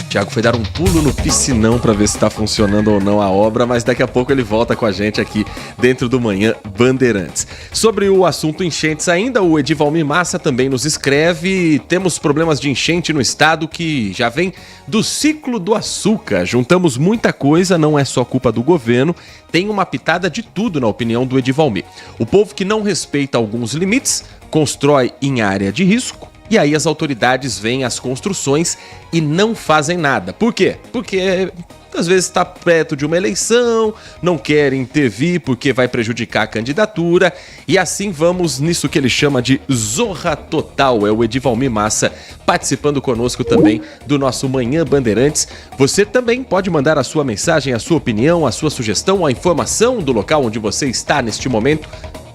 Speaker 3: Thiago foi dar um pulo no piscinão para ver se está funcionando ou não a obra, mas daqui a pouco ele volta com a gente aqui dentro do Manhã Bandeirantes. Sobre o assunto enchentes ainda, o Edivalmir Massa também nos escreve: temos problemas de enchente no estado que já vem do ciclo do açúcar. Juntamos muita coisa, não é só culpa do governo, tem uma pitada de tudo, na opinião do Edivalmir. O povo que não respeita alguns limites constrói em área de risco, e aí as autoridades veem as construções e não fazem nada. Por quê? Porque às vezes está perto de uma eleição, não querem intervir porque vai prejudicar a candidatura, e assim vamos nisso que ele chama de zorra total. É o Edivalmir Massa participando conosco também do nosso Manhã Bandeirantes. Você também pode mandar a sua mensagem, a sua opinião, a sua sugestão, a informação do local onde você está neste momento.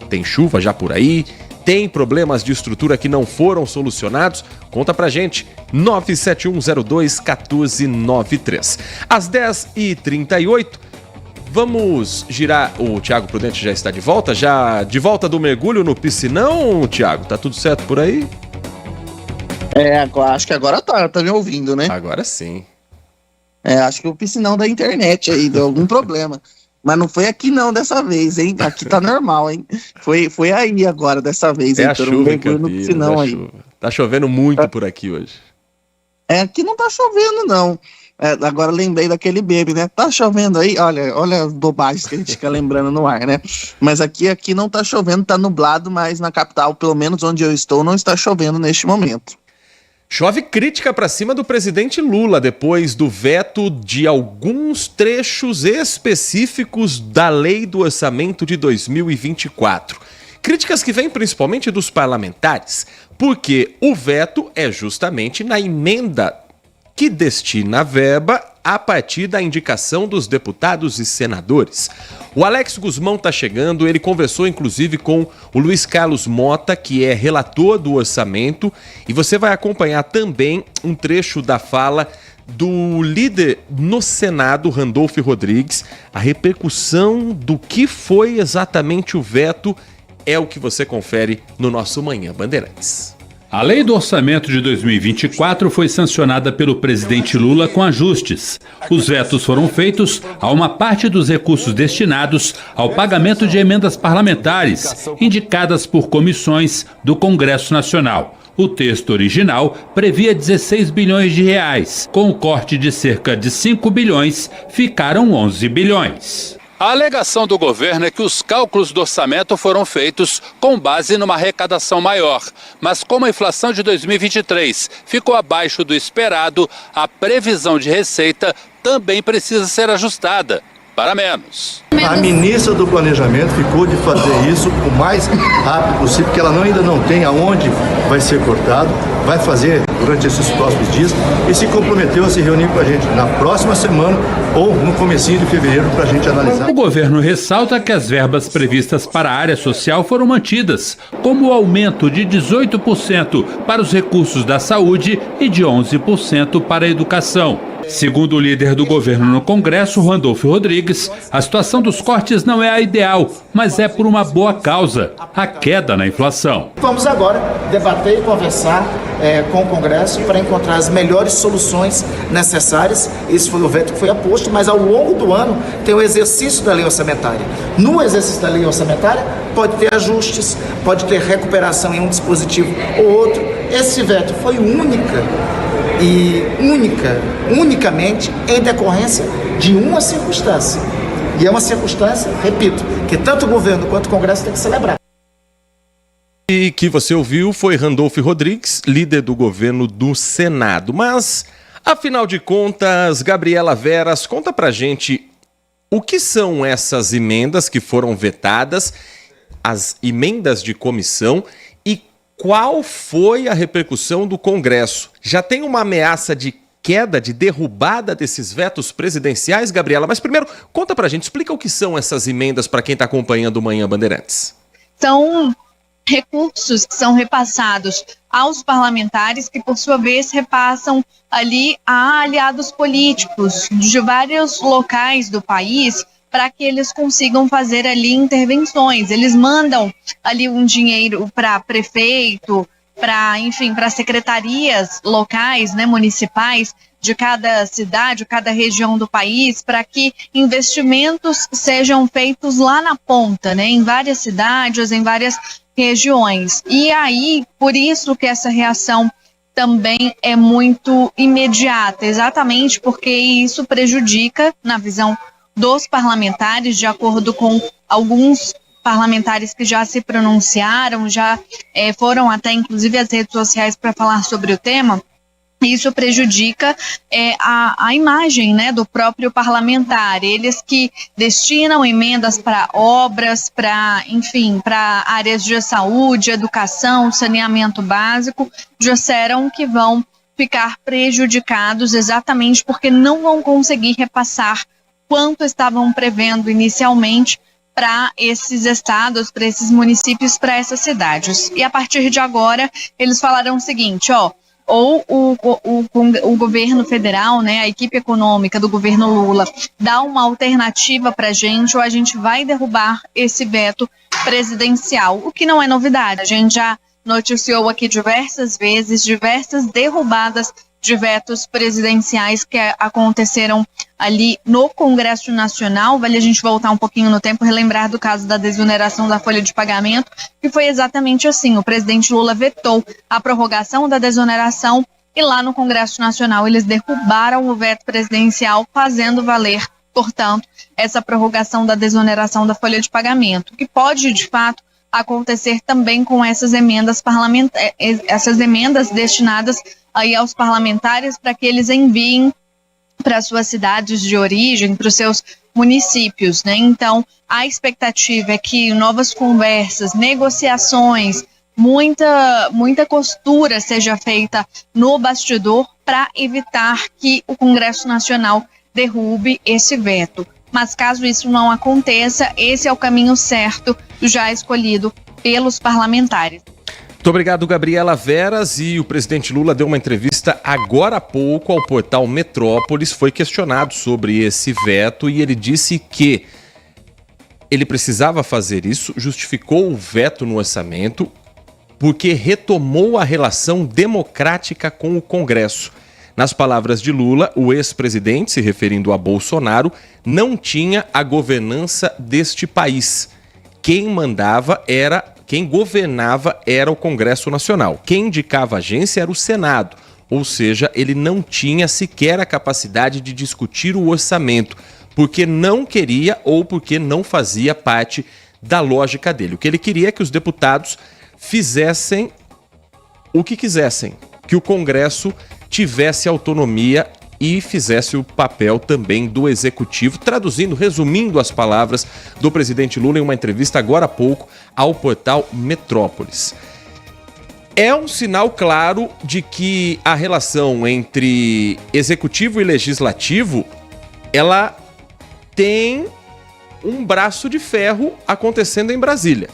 Speaker 3: Tem chuva já por aí? Tem problemas de estrutura que não foram solucionados? Conta pra gente, 97102-1493. Às 10h38, vamos girar... O Thiago Prudente já está de volta? Já de volta do mergulho no piscinão, Thiago? Tá tudo certo por aí?
Speaker 4: Acho que agora tá me ouvindo, né?
Speaker 3: Agora sim.
Speaker 4: Acho que o piscinão da internet aí deu algum problema. Mas não foi aqui não dessa vez, hein? Aqui tá normal, hein? Foi aí agora dessa vez, hein?
Speaker 3: A chuva em Campinas, Tá chovendo muito por aqui hoje.
Speaker 4: Aqui não tá chovendo, não. Agora lembrei daquele meme, né? Tá chovendo aí? Olha as bobagens que a gente fica lembrando no ar, né? Mas aqui não tá chovendo, tá nublado, mas na capital, pelo menos onde eu estou, não está chovendo neste momento.
Speaker 3: Chove crítica para cima do presidente Lula depois do veto de alguns trechos específicos da lei do orçamento de 2024. Críticas que vêm principalmente dos parlamentares, porque o veto é justamente na emenda que destina a verba a partir da indicação dos deputados e senadores. O Alex Guzmão está chegando, ele conversou inclusive com o Luiz Carlos Mota, que é relator do orçamento, e você vai acompanhar também um trecho da fala do líder no Senado, Randolfo Rodrigues. A repercussão do que foi exatamente o veto é o que você confere no nosso Manhã Bandeirantes.
Speaker 9: A lei do orçamento de 2024 foi sancionada pelo presidente Lula com ajustes. Os vetos foram feitos a uma parte dos recursos destinados ao pagamento de emendas parlamentares, indicadas por comissões do Congresso Nacional. O texto original previa 16 bilhões de reais. Com o corte de cerca de 5 bilhões, ficaram 11 bilhões.
Speaker 16: A alegação do governo é que os cálculos do orçamento foram feitos com base numa arrecadação maior. Mas como a inflação de 2023 ficou abaixo do esperado, a previsão de receita também precisa ser ajustada para menos.
Speaker 17: A ministra do Planejamento ficou de fazer isso o mais rápido possível, porque ela ainda não tem aonde vai ser cortado, vai fazer durante esses próximos dias e se comprometeu a se reunir com a gente na próxima semana ou no comecinho de fevereiro para a gente analisar.
Speaker 9: O governo ressalta que as verbas previstas para a área social foram mantidas, como o aumento de 18% para os recursos da saúde e de 11% para a educação. Segundo o líder do governo no Congresso, Randolfo Rodrigues, a situação dos cortes não é a ideal, mas é por uma boa causa, a queda na inflação.
Speaker 18: Vamos agora debater e conversar com o Congresso para encontrar as melhores soluções necessárias. Esse foi o veto que foi aposto, mas ao longo do ano tem o exercício da lei orçamentária. No exercício da lei orçamentária pode ter ajustes, pode ter recuperação em um dispositivo ou outro. Esse veto foi unicamente em decorrência de uma circunstância. E é uma circunstância, repito, que tanto o governo quanto o Congresso tem que celebrar.
Speaker 3: E que você ouviu foi Randolfo Rodrigues, líder do governo do Senado. Mas, afinal de contas, Gabriela Veras, conta pra gente o que são essas emendas que foram vetadas, as emendas de comissão, e qual foi a repercussão do Congresso? Já tem uma ameaça de queda, de derrubada desses vetos presidenciais, Gabriela? Mas primeiro, conta pra gente, explica o que são essas emendas para quem está acompanhando o Manhã Bandeirantes.
Speaker 19: São recursos que são repassados aos parlamentares, que por sua vez repassam ali a aliados políticos de vários locais do país, para que eles consigam fazer ali intervenções. Eles mandam ali um dinheiro para prefeito, para secretarias locais, né, municipais de cada cidade, cada região do país, para que investimentos sejam feitos lá na ponta, né, em várias cidades, em várias regiões. E aí, por isso que essa reação também é muito imediata, exatamente porque isso prejudica, na visão dos parlamentares, de acordo com alguns parlamentares que já se pronunciaram, já foram até inclusive às redes sociais para falar sobre o tema. Isso prejudica a imagem, né, do próprio parlamentar. Eles que destinam emendas para obras, para áreas de saúde, educação, saneamento básico, disseram que vão ficar prejudicados exatamente porque não vão conseguir repassar quanto estavam prevendo inicialmente para esses estados, para esses municípios, para essas cidades. E a partir de agora, eles falaram o seguinte, ou o governo federal, né, a equipe econômica do governo Lula, dá uma alternativa para a gente, ou a gente vai derrubar esse veto presidencial, o que não é novidade. A gente já noticiou aqui diversas vezes, diversas derrubadas de vetos presidenciais que aconteceram ali no Congresso Nacional. Vale a gente voltar um pouquinho no tempo, relembrar do caso da desoneração da folha de pagamento, que foi exatamente assim. O presidente Lula vetou a prorrogação da desoneração e lá no Congresso Nacional eles derrubaram o veto presidencial, fazendo valer, portanto, essa prorrogação da desoneração da folha de pagamento, que pode, de fato, acontecer também com essas emendas parlamentares, essas emendas destinadas aí aos parlamentares para que eles enviem para suas cidades de origem, para os seus municípios, né? Então, a expectativa é que novas conversas, negociações, muita costura seja feita no bastidor para evitar que o Congresso Nacional derrube esse veto. Mas caso isso não aconteça, esse é o caminho certo já escolhido pelos parlamentares.
Speaker 3: Muito obrigado, Gabriela Veras. E o presidente Lula deu uma entrevista agora há pouco ao portal Metrópolis. Foi questionado sobre esse veto e ele disse que ele precisava fazer isso, justificou o veto no orçamento, porque retomou a relação democrática com o Congresso. Nas palavras de Lula, o ex-presidente, se referindo a Bolsonaro, não tinha a governança deste país. Quem governava era o Congresso Nacional. Quem indicava a agência era o Senado. Ou seja, ele não tinha sequer a capacidade de discutir o orçamento, porque não queria ou porque não fazia parte da lógica dele. O que ele queria é que os deputados fizessem o que quisessem, que o Congresso tivesse autonomia e fizesse o papel também do Executivo, traduzindo, resumindo as palavras do presidente Lula em uma entrevista agora há pouco ao portal Metrópolis. É um sinal claro de que a relação entre Executivo e Legislativo, ela tem um braço de ferro acontecendo em Brasília,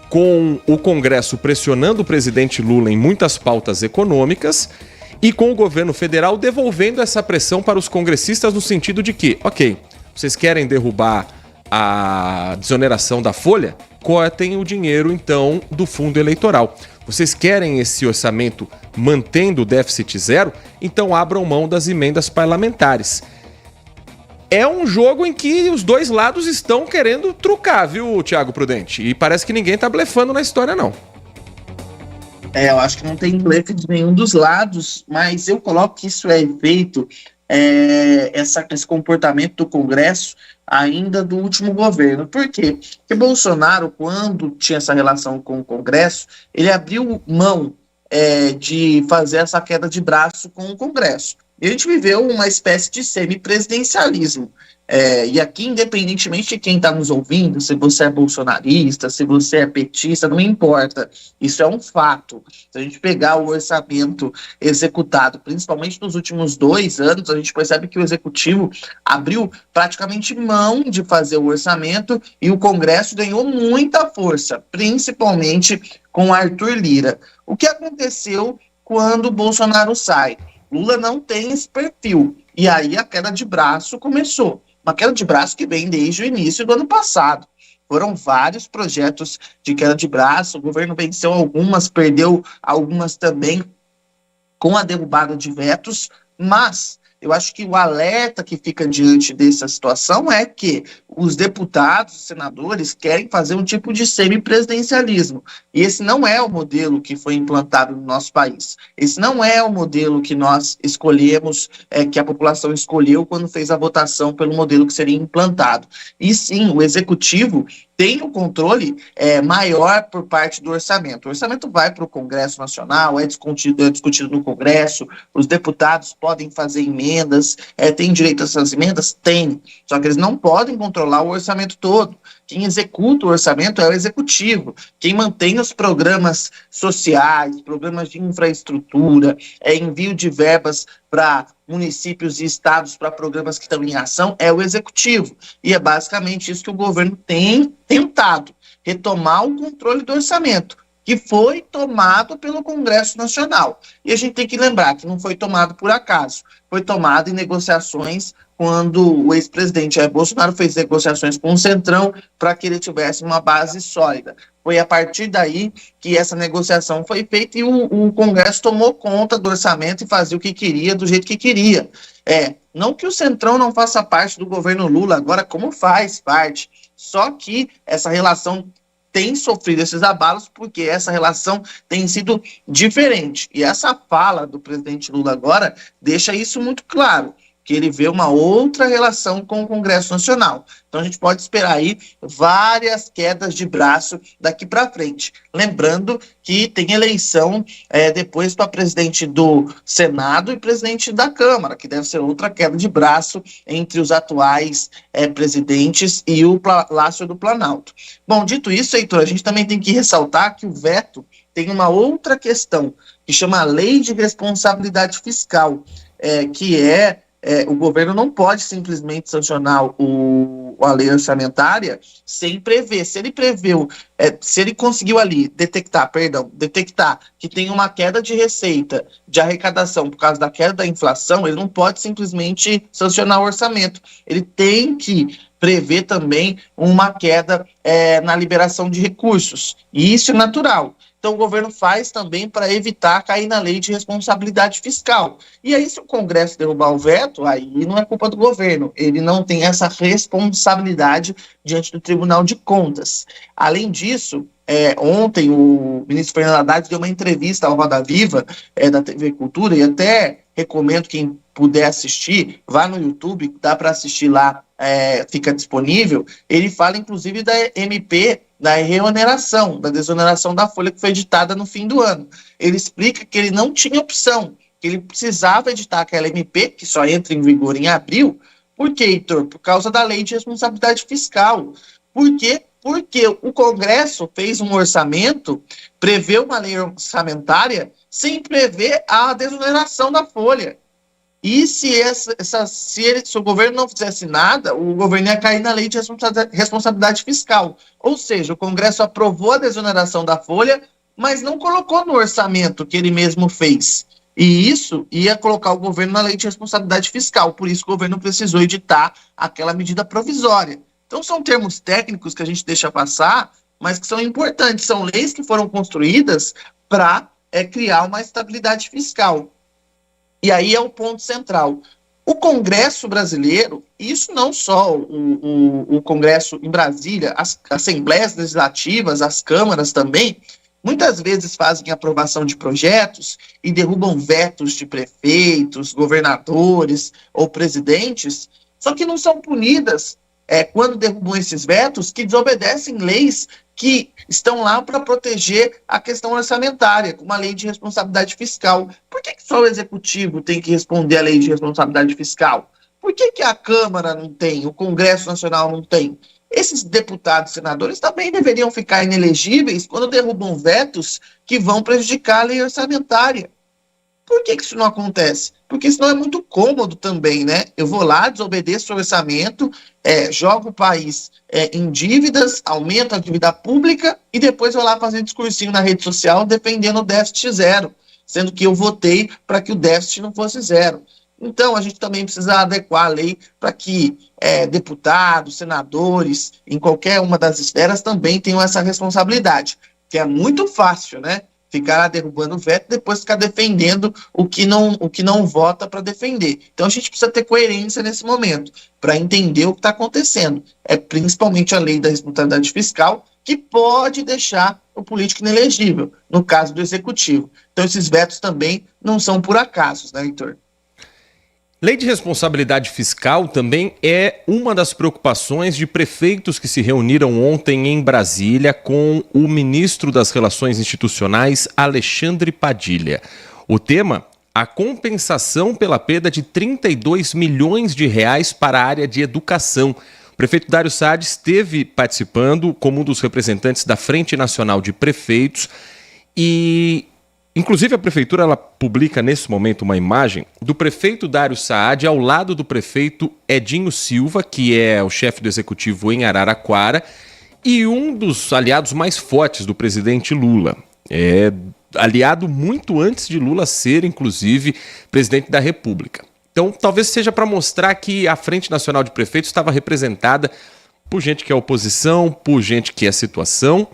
Speaker 3: com o Congresso pressionando o presidente Lula em muitas pautas econômicas e com o governo federal devolvendo essa pressão para os congressistas no sentido de que, ok, vocês querem derrubar a desoneração da folha? Cortem o dinheiro, então, do fundo eleitoral. Vocês querem esse orçamento mantendo o déficit zero? Então abram mão das emendas parlamentares. É um jogo em que os dois lados estão querendo trucar, viu, Thiago Prudente? E parece que ninguém tá blefando na história, não.
Speaker 4: Eu acho que não tem blefe de nenhum dos lados, mas eu coloco que isso é efeito, esse comportamento do Congresso ainda do último governo. Por quê? Porque Bolsonaro, quando tinha essa relação com o Congresso, ele abriu mão de fazer essa queda de braço com o Congresso. E a gente viveu uma espécie de semipresidencialismo. E aqui, independentemente de quem está nos ouvindo, se você é bolsonarista, se você é petista, não importa. Isso é um fato. Se a gente pegar o orçamento executado, principalmente nos últimos 2 anos, a gente percebe que o Executivo abriu praticamente mão de fazer o orçamento e o Congresso ganhou muita força, principalmente com Arthur Lira. O que aconteceu quando o Bolsonaro sai? Lula não tem esse perfil. E aí a queda de braço começou. Uma queda de braço que vem desde o início do ano passado. Foram vários projetos de queda de braço, o governo venceu algumas, perdeu algumas também com a derrubada de vetos, mas eu acho que o alerta que fica diante dessa situação é que os deputados, os senadores, querem fazer um tipo de semipresidencialismo. E esse não é o modelo que foi implantado no nosso país. Esse não é o modelo que nós escolhemos, que a população escolheu quando fez a votação pelo modelo que seria implantado. E sim, o Executivo tem um controle maior por parte do orçamento. O orçamento vai para o Congresso Nacional, é discutido no Congresso, os deputados podem fazer emendas, têm direito a essas emendas? Tem. Só que eles não podem controlar o orçamento todo. Quem executa o orçamento é o Executivo. Quem mantém os programas sociais, programas de infraestrutura, envio de verbas para municípios e estados para programas que estão em ação, é o Executivo. E é basicamente isso que o governo tem tentado, retomar o controle do orçamento, que foi tomado pelo Congresso Nacional. E a gente tem que lembrar que não foi tomado por acaso, foi tomado em negociações quando o ex-presidente Jair Bolsonaro fez negociações com o Centrão para que ele tivesse uma base sólida. Foi a partir daí que essa negociação foi feita e o Congresso tomou conta do orçamento e fazia o que queria, do jeito que queria. Não que o Centrão não faça parte do governo Lula, agora como faz parte. Só que essa relação tem sofrido esses abalos porque essa relação tem sido diferente. E essa fala do presidente Lula agora deixa isso muito claro, que ele vê uma outra relação com o Congresso Nacional. Então a gente pode esperar aí várias quedas de braço daqui para frente. Lembrando que tem eleição depois para presidente do Senado e presidente da Câmara, que deve ser outra queda de braço entre os atuais presidentes e o Palácio do Planalto. Bom, dito isso, Heitor, a gente também tem que ressaltar que o veto tem uma outra questão, que chama Lei de Responsabilidade Fiscal, o governo não pode simplesmente sancionar a lei orçamentária sem prever. Se ele preveu, se ele conseguiu ali detectar que tem uma queda de receita, de arrecadação por causa da queda da inflação, ele não pode simplesmente sancionar o orçamento. Ele tem que prever também uma queda na liberação de recursos. E isso é natural. Então o governo faz também para evitar cair na lei de responsabilidade fiscal. E aí, se o Congresso derrubar o veto, aí não é culpa do governo. Ele não tem essa responsabilidade diante do Tribunal de Contas. Além disso, ontem o ministro Fernando Haddad deu uma entrevista ao Roda Viva da TV Cultura, e até recomendo quem puder assistir, vá no YouTube, dá para assistir lá, fica disponível. Ele fala inclusive da MP, da reoneração, da desoneração da folha que foi editada no fim do ano. Ele explica que ele não tinha opção, que ele precisava editar aquela MP, que só entra em vigor em abril. Por quê, Heitor? Por causa da lei de responsabilidade fiscal. Por quê? Porque o Congresso fez um orçamento, preveu uma lei orçamentária, sem prever a desoneração da folha. E se o governo não fizesse nada, o governo ia cair na lei de responsabilidade fiscal. Ou seja, o Congresso aprovou a desoneração da folha, mas não colocou no orçamento que ele mesmo fez. E isso ia colocar o governo na lei de responsabilidade fiscal. Por isso o governo precisou editar aquela medida provisória. Então são termos técnicos que a gente deixa passar, mas que são importantes. São leis que foram construídas para criar uma estabilidade fiscal. E aí é o ponto central. O Congresso brasileiro, isso não só o Congresso em Brasília, as assembleias legislativas, as câmaras também, muitas vezes fazem aprovação de projetos e derrubam vetos de prefeitos, governadores ou presidentes, só que não são punidas quando derrubam esses vetos, que desobedecem leis que estão lá para proteger a questão orçamentária, como a lei de responsabilidade fiscal. Por que só o executivo tem que responder à lei de responsabilidade fiscal? Por que a Câmara não tem, o Congresso Nacional não tem? Esses deputados e senadores também deveriam ficar inelegíveis quando derrubam vetos que vão prejudicar a lei orçamentária. Por que isso não acontece? Porque senão é muito cômodo também, né? Eu vou lá, desobedeço o orçamento, jogo o país em dívidas, aumento a dívida pública e depois vou lá fazer discursinho na rede social defendendo o déficit zero, sendo que eu votei para que o déficit não fosse zero. Então, a gente também precisa adequar a lei para que deputados, senadores, em qualquer uma das esferas também tenham essa responsabilidade, que é muito fácil, né? Ficar lá derrubando o veto e depois ficar defendendo o que não vota para defender. Então a gente precisa ter coerência nesse momento, para entender o que está acontecendo. É principalmente a lei da responsabilidade fiscal que pode deixar o político inelegível, no caso do executivo. Então esses vetos também não são por acaso, né, Heitor?
Speaker 3: Lei de responsabilidade fiscal também é uma das preocupações de prefeitos que se reuniram ontem em Brasília com o ministro das Relações Institucionais, Alexandre Padilha. O tema, a compensação pela perda de 32 milhões de reais para a área de educação. O prefeito Dário Saad esteve participando como um dos representantes da Frente Nacional de Prefeitos e... Inclusive, a prefeitura ela publica nesse momento uma imagem do prefeito Dário Saad ao lado do prefeito Edinho Silva, que é o chefe do executivo em Araraquara, e um dos aliados mais fortes do presidente Lula. É aliado muito antes de Lula ser, inclusive, presidente da República. Então, talvez seja para mostrar que a Frente Nacional de Prefeitos estava representada por gente que é oposição, por gente que é situação,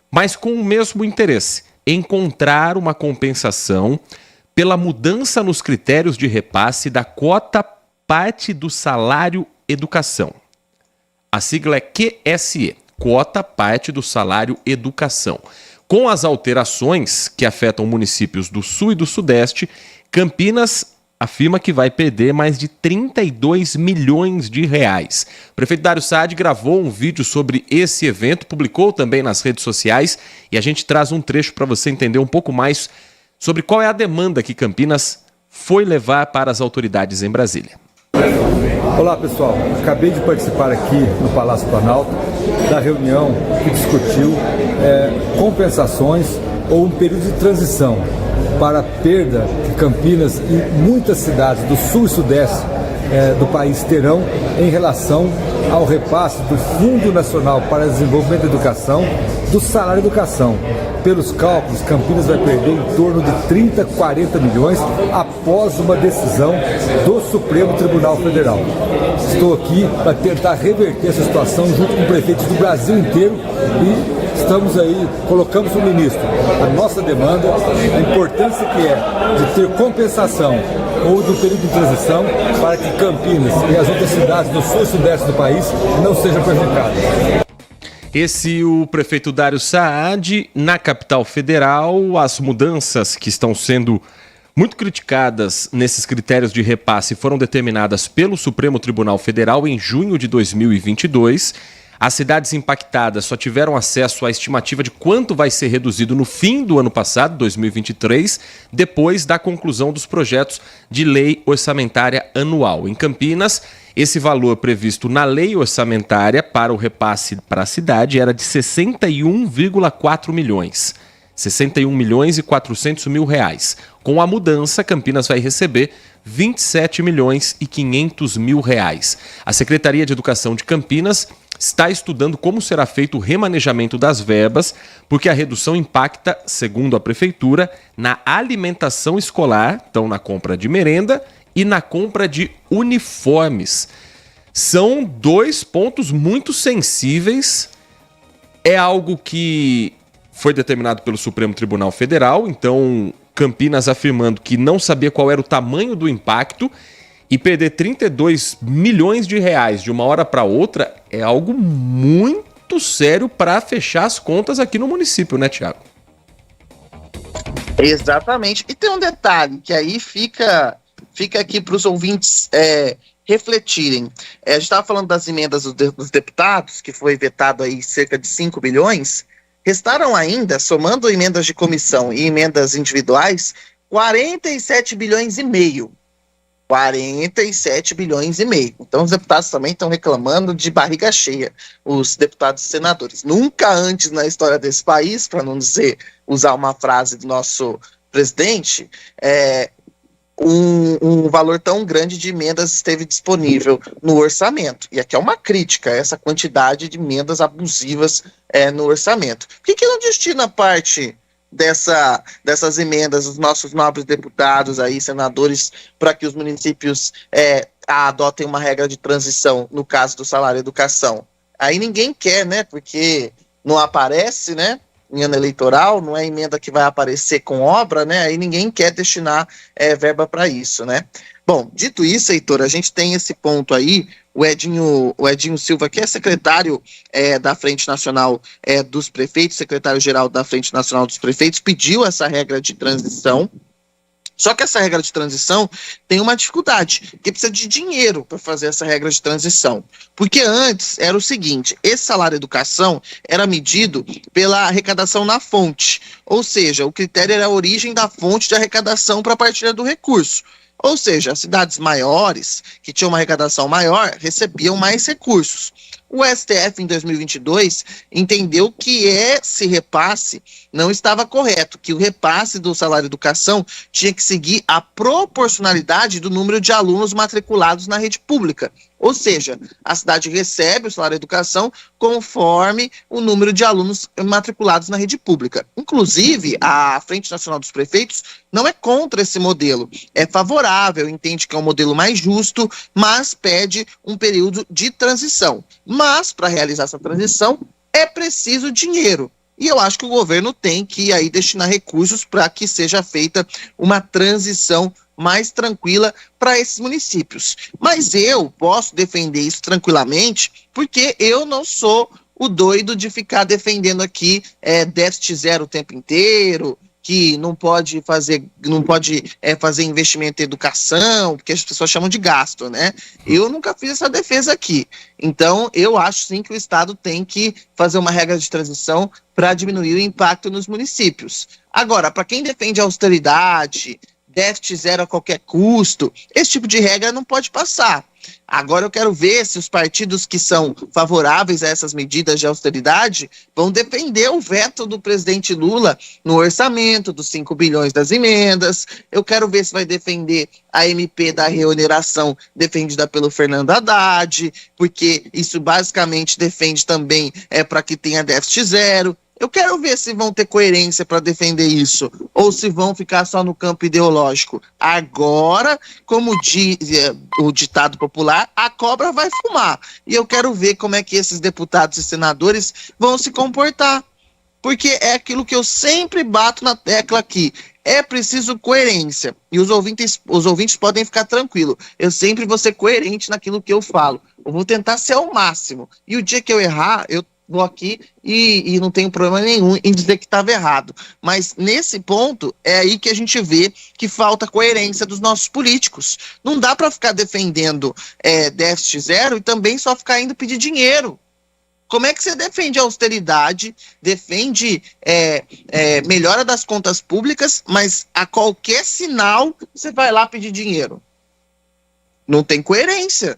Speaker 3: mas com o mesmo interesse. Encontrar uma compensação pela mudança nos critérios de repasse da cota parte do salário educação. A sigla é QSE, cota parte do salário educação. Com as alterações que afetam municípios do Sul e do Sudeste, Campinas afirma que vai perder mais de 32 milhões de reais. O prefeito Dário Saad gravou um vídeo sobre esse evento, publicou também nas redes sociais e a gente traz um trecho para você entender um pouco mais sobre qual é a demanda que Campinas foi levar para as autoridades em Brasília.
Speaker 20: Olá pessoal, acabei de participar aqui no Palácio Planalto da reunião que discutiu compensações ou um período de transição para a perda que Campinas e muitas cidades do Sul e Sudeste do país terão em relação ao repasse do Fundo Nacional para Desenvolvimento da Educação, do salário educação. Pelos cálculos, Campinas vai perder em torno de 30, 40 milhões após uma decisão do Supremo Tribunal Federal. Estou aqui para tentar reverter essa situação junto com prefeitos do Brasil inteiro e estamos aí, colocamos o ministro a nossa demanda, a importância que é de ter compensação ou do período de transição para que Campinas e as outras cidades do Sul e Sudeste do país não sejam prejudicadas.
Speaker 3: Esse o prefeito Dário Saad. Na capital federal, as mudanças que estão sendo muito criticadas nesses critérios de repasse foram determinadas pelo Supremo Tribunal Federal em junho de 2022. As cidades impactadas só tiveram acesso à estimativa de quanto vai ser reduzido no fim do ano passado, 2023, depois da conclusão dos projetos de lei orçamentária anual. Em Campinas, esse valor previsto na lei orçamentária para o repasse para a cidade era de 61,4 milhões. 61 milhões e 400 mil reais. Com a mudança, Campinas vai receber 27 milhões e 500 mil reais. A Secretaria de Educação de Campinas está estudando como será feito o remanejamento das verbas, porque a redução impacta, segundo a Prefeitura, na alimentação escolar, então na compra de merenda e na compra de uniformes. São dois pontos muito sensíveis. É algo que foi determinado pelo Supremo Tribunal Federal, então Campinas afirmando que não sabia qual era o tamanho do impacto e perder 32 milhões de reais de uma hora para outra é algo muito sério para fechar as contas aqui no município, né, Thiago?
Speaker 4: Exatamente. E tem um detalhe que aí fica aqui para os ouvintes refletirem. A gente estava falando das emendas dos deputados, que foi vetado aí cerca de 5 bilhões. Restaram ainda, somando emendas de comissão e emendas individuais, 47 bilhões e meio. 47 bilhões e meio. Então os deputados também estão reclamando de barriga cheia, os deputados e senadores. Nunca antes na história desse país, para não dizer, usar uma frase do nosso presidente, um valor tão grande de emendas esteve disponível no orçamento. E aqui é uma crítica a essa quantidade de emendas abusivas no orçamento. Por que não destina parte dessas emendas dos nossos nobres deputados aí, senadores, para que os municípios adotem uma regra de transição no caso do salário educação? Aí ninguém quer, né? Porque não aparece, né? Em ano eleitoral, não é emenda que vai aparecer com obra, né? Aí ninguém quer destinar verba para isso, né? Bom, dito isso, Heitor, a gente tem esse ponto aí, o Edinho Silva, que é secretário da Frente Nacional dos Prefeitos, secretário-geral da Frente Nacional dos Prefeitos, pediu essa regra de transição. Só que essa regra de transição tem uma dificuldade, que precisa de dinheiro para fazer essa regra de transição. Porque antes era o seguinte, esse salário educação era medido pela arrecadação na fonte, ou seja, o critério era a origem da fonte de arrecadação para a partilha do recurso. Ou seja, as cidades maiores, que tinham uma arrecadação maior, recebiam mais recursos. O STF, em 2022, entendeu que esse repasse não estava correto, que o repasse do salário educação tinha que seguir a proporcionalidade do número de alunos matriculados na rede pública. Ou seja, a cidade recebe o salário educação conforme o número de alunos matriculados na rede pública. Inclusive, a Frente Nacional dos Prefeitos não é contra esse modelo, é favorável, entende que é um modelo mais justo, mas pede um período de transição. Mas, para realizar essa transição, é preciso dinheiro. E eu acho que o governo tem que aí destinar recursos para que seja feita uma transição mais tranquila para esses municípios. Mas eu posso defender isso tranquilamente, porque eu não sou o doido de ficar defendendo aqui déficit zero o tempo inteiro, que não pode fazer investimento em educação, porque as pessoas chamam de gasto, né? Eu nunca fiz essa defesa aqui. Então, eu acho sim que o Estado tem que fazer uma regra de transição para diminuir o impacto nos municípios. Agora, para quem defende a austeridade, déficit zero a qualquer custo, esse tipo de regra não pode passar. Agora eu quero ver se os partidos que são favoráveis a essas medidas de austeridade vão defender o veto do presidente Lula no orçamento dos 5 bilhões das emendas. Eu quero ver se vai defender a MP da reoneração defendida pelo Fernando Haddad, porque isso basicamente defende também para que tenha déficit zero. Eu quero ver se vão ter coerência para defender isso, ou se vão ficar só no campo ideológico. Agora, como diz o ditado popular, a cobra vai fumar. E eu quero ver como é que esses deputados e senadores vão se comportar. Porque é aquilo que eu sempre bato na tecla aqui. É preciso coerência. E os ouvintes podem ficar tranquilos. Eu sempre vou ser coerente naquilo que eu falo. Eu vou tentar ser ao máximo. E o dia que eu errar, eu vou aqui e não tenho problema nenhum em dizer que estava errado. Mas nesse ponto é aí que a gente vê que falta coerência dos nossos políticos. Não dá para ficar defendendo déficit zero e também só ficar indo pedir dinheiro. Como é que você defende a austeridade, defende melhora das contas públicas, mas a qualquer sinal você vai lá pedir dinheiro? Não tem coerência.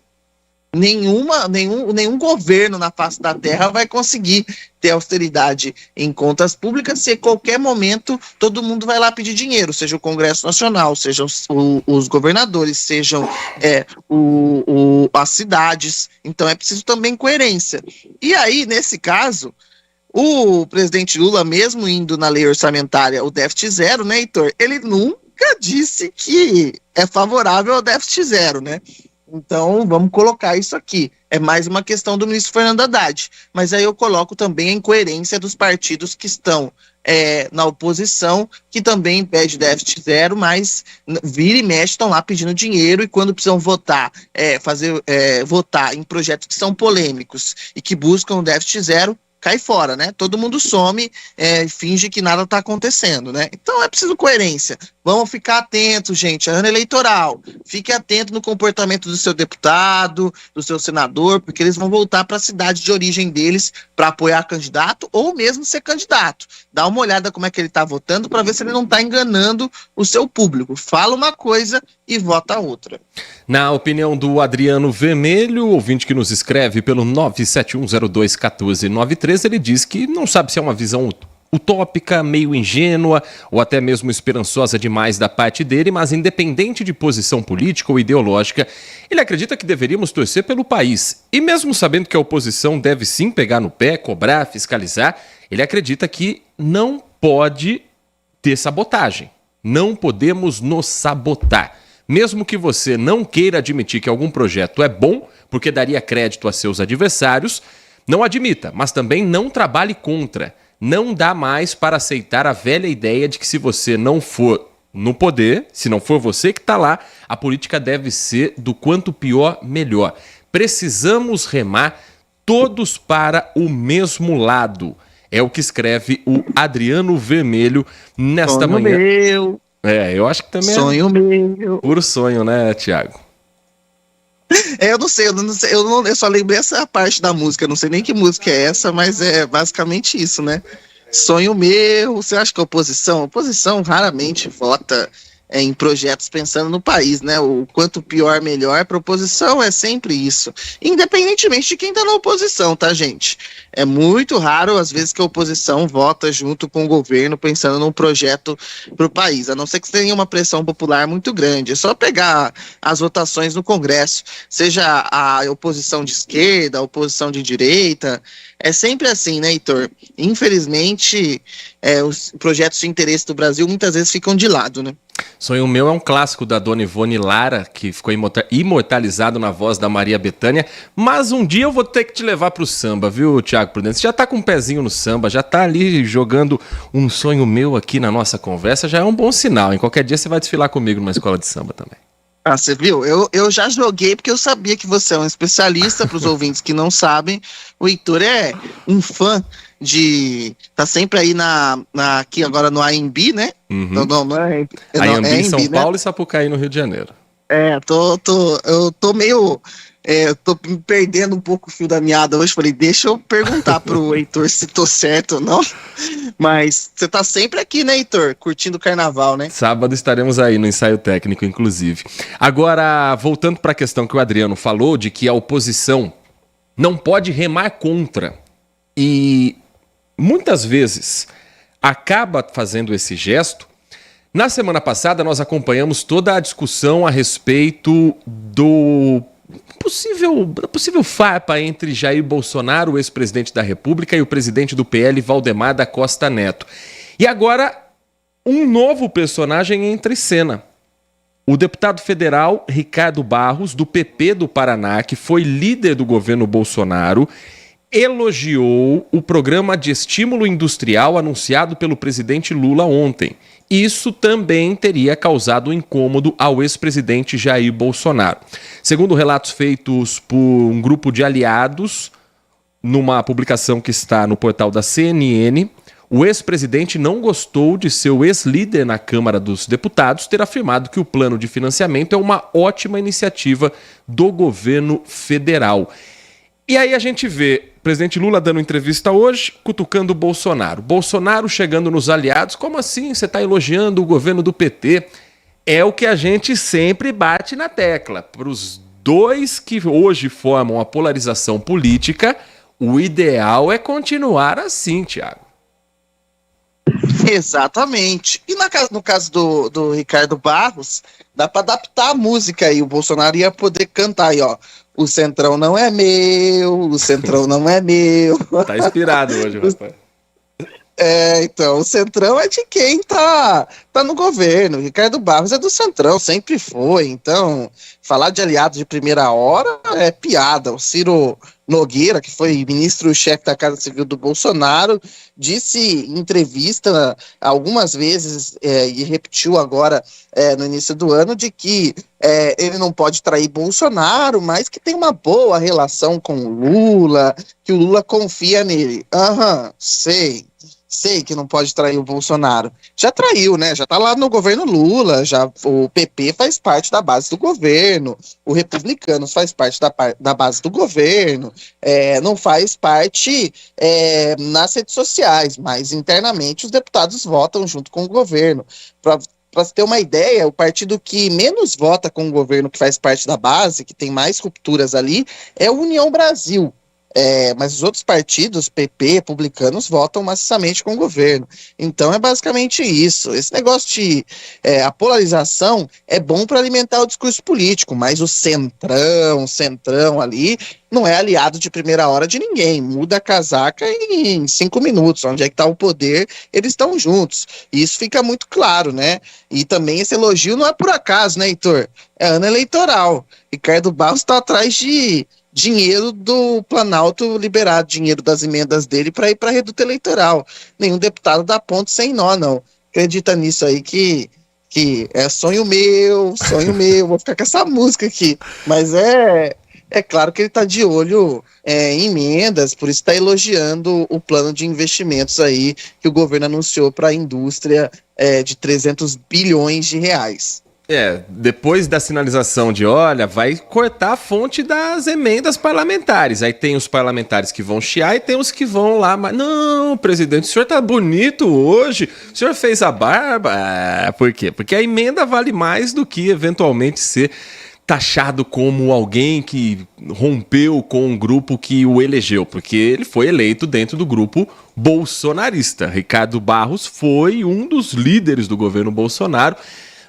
Speaker 4: Nenhum governo na face da terra vai conseguir ter austeridade em contas públicas se a qualquer momento todo mundo vai lá pedir dinheiro, seja o Congresso Nacional, sejam os governadores, sejam as cidades. Então é preciso também coerência. E aí, nesse caso, o presidente Lula, mesmo indo na lei orçamentária o déficit zero, né, Heitor? Ele nunca disse que é favorável ao déficit zero, né? Então, vamos colocar isso aqui. É mais uma questão do ministro Fernando Haddad. Mas aí eu coloco também a incoerência dos partidos que estão na oposição, que também pede déficit zero, mas vira e mexe estão lá pedindo dinheiro e quando precisam votar em projetos que são polêmicos e que buscam o déficit zero, cai fora, né? Todo mundo some, finge que nada está acontecendo, né? Então é preciso coerência. Vamos ficar atentos, gente, ano eleitoral. Fique atento no comportamento do seu deputado, do seu senador, porque eles vão voltar para a cidade de origem deles para apoiar candidato ou mesmo ser candidato. Dá uma olhada como é que ele está votando para ver se ele não está enganando o seu público. Fala uma coisa e vota outra.
Speaker 3: Na opinião do Adriano Vermelho, ouvinte que nos escreve pelo 971021493, ele diz que não sabe se é uma visão utópica, meio ingênua ou até mesmo esperançosa demais da parte dele, mas independente de posição política ou ideológica, ele acredita que deveríamos torcer pelo país. E mesmo sabendo que a oposição deve sim pegar no pé, cobrar, fiscalizar, ele acredita que não pode ter sabotagem. Não podemos nos sabotar. Mesmo que você não queira admitir que algum projeto é bom, porque daria crédito a seus adversários, não admita, mas também não trabalhe contra. Não dá mais para aceitar a velha ideia de que se você não for no poder, se não for você que está lá, a política deve ser do quanto pior, melhor. Precisamos remar todos para o mesmo lado. É o que escreve o Adriano Vermelho nesta manhã.
Speaker 4: Meu.
Speaker 3: Eu acho que também
Speaker 4: sonho meu.
Speaker 3: Puro sonho, né, Thiago?
Speaker 4: Eu não sei, eu só lembrei essa parte da música, não sei nem que música é essa, mas é basicamente isso, né? Sonho meu, você acha que a oposição raramente vota em projetos pensando no país, né? O quanto pior, melhor, para a oposição é sempre isso. Independentemente de quem está na oposição, tá, gente? É muito raro, às vezes, que a oposição vota junto com o governo pensando num projeto para o país, a não ser que tenha uma pressão popular muito grande. É só pegar as votações no Congresso, seja a oposição de esquerda, a oposição de direita, é sempre assim, né, Heitor? Infelizmente, os projetos de interesse do Brasil muitas vezes ficam de lado, né?
Speaker 3: Sonho Meu é um clássico da Dona Ivone Lara, que ficou imortalizado na voz da Maria Bethânia, mas um dia eu vou ter que te levar pro samba, viu, Thiago Prudente? Você já tá com um pezinho no samba, já tá ali jogando um sonho meu aqui na nossa conversa, já é um bom sinal, hein? Qualquer dia você vai desfilar comigo numa escola de samba também.
Speaker 4: Ah, você viu? Eu já joguei porque eu sabia que você é um especialista. Para os ouvintes que não sabem, o Heitor é um fã tá sempre aí aqui agora no AMB, né?
Speaker 3: Uhum.
Speaker 4: Não é
Speaker 3: AMB em São Paulo,
Speaker 4: né?
Speaker 3: e Sapucaí no Rio de Janeiro.
Speaker 4: Eu tô meio... eu tô me perdendo um pouco o fio da meada hoje. Falei, deixa eu perguntar pro Heitor se tô certo ou não. Mas você tá sempre aqui, né, Heitor? Curtindo o carnaval, né?
Speaker 3: Sábado estaremos aí no ensaio técnico, inclusive. Agora, voltando para a questão que o Adriano falou, de que a oposição não pode remar contra. E muitas vezes acaba fazendo esse gesto. Na semana passada, nós acompanhamos toda a discussão a respeito da possível farpa entre Jair Bolsonaro, o ex-presidente da República, e o presidente do PL, Valdemar da Costa Neto. E agora, um novo personagem entra em cena. O deputado federal Ricardo Barros, do PP do Paraná, que foi líder do governo Bolsonaro, elogiou o programa de estímulo industrial anunciado pelo presidente Lula ontem. Isso também teria causado incômodo ao ex-presidente Jair Bolsonaro. Segundo relatos feitos por um grupo de aliados, numa publicação que está no portal da CNN, o ex-presidente não gostou de seu ex-líder na Câmara dos Deputados ter afirmado que o plano de financiamento é uma ótima iniciativa do governo federal. E aí a gente vê o presidente Lula dando entrevista hoje, cutucando o Bolsonaro. Bolsonaro chegando nos aliados. Como assim? Você está elogiando o governo do PT? É o que a gente sempre bate na tecla. Para os dois que hoje formam a polarização política, o ideal é continuar assim, Thiago.
Speaker 4: Exatamente. E no caso do Ricardo Barros, dá para adaptar a música aí. O Bolsonaro ia poder cantar aí, ó. O Centrão não é meu, o Centrão não é meu.
Speaker 3: Tá inspirado hoje, rapaz.
Speaker 4: Então, o Centrão é de quem tá no governo. Ricardo Barros é do Centrão, sempre foi. Então, falar de aliado de primeira hora é piada. O Ciro Nogueira, que foi ministro-chefe da Casa Civil do Bolsonaro, disse em entrevista algumas vezes, e repetiu agora no início do ano, de que ele não pode trair Bolsonaro, mas que tem uma boa relação com o Lula, que o Lula confia nele. Sei que não pode trair o Bolsonaro. Já traiu, né? Já tá lá no governo Lula, o PP faz parte da base do governo, o Republicanos faz parte da base do governo, não faz parte nas redes sociais, mas internamente os deputados votam junto com o governo. Para você ter uma ideia, o partido que menos vota com o governo, que faz parte da base, que tem mais rupturas ali, é o União Brasil. Mas os outros partidos, PP, Republicanos, votam maciçamente com o governo. Então é basicamente isso. Esse negócio de a polarização é bom para alimentar o discurso político, mas o centrão ali não é aliado de primeira hora de ninguém. Muda a casaca em 5 minutos. Onde é que está o poder, eles estão juntos. E isso fica muito claro, né? E também esse elogio não é por acaso, né, Heitor? É ano eleitoral. Ricardo Barros está atrás de dinheiro do Planalto, liberado dinheiro das emendas dele para ir para a reduta eleitoral. Nenhum deputado dá ponto sem nó, não. Acredita nisso aí que é sonho meu, vou ficar com essa música aqui. Mas é claro que ele está de olho em emendas, por isso está elogiando o plano de investimentos aí que o governo anunciou para a indústria de 300 bilhões de reais.
Speaker 3: Depois da sinalização de, olha, vai cortar a fonte das emendas parlamentares. Aí tem os parlamentares que vão chiar e tem os que vão lá, mas não, presidente, o senhor tá bonito hoje, o senhor fez a barba. Por quê? Porque a emenda vale mais do que eventualmente ser taxado como alguém que rompeu com um grupo que o elegeu, porque ele foi eleito dentro do grupo bolsonarista. Ricardo Barros foi um dos líderes do governo Bolsonaro.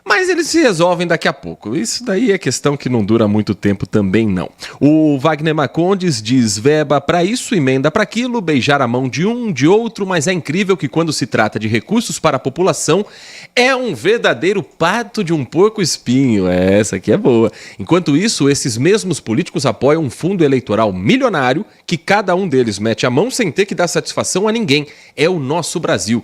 Speaker 3: Mas eles se resolvem daqui a pouco. Isso daí é questão que não dura muito tempo também, não. O Wagner Marcondes diz, verba para isso, emenda para aquilo, beijar a mão de um, de outro, mas é incrível que quando se trata de recursos para a população, é um verdadeiro pato de um porco-espinho. Essa aqui é boa. Enquanto isso, esses mesmos políticos apoiam um fundo eleitoral milionário que cada um deles mete a mão sem ter que dar satisfação a ninguém. É o nosso Brasil.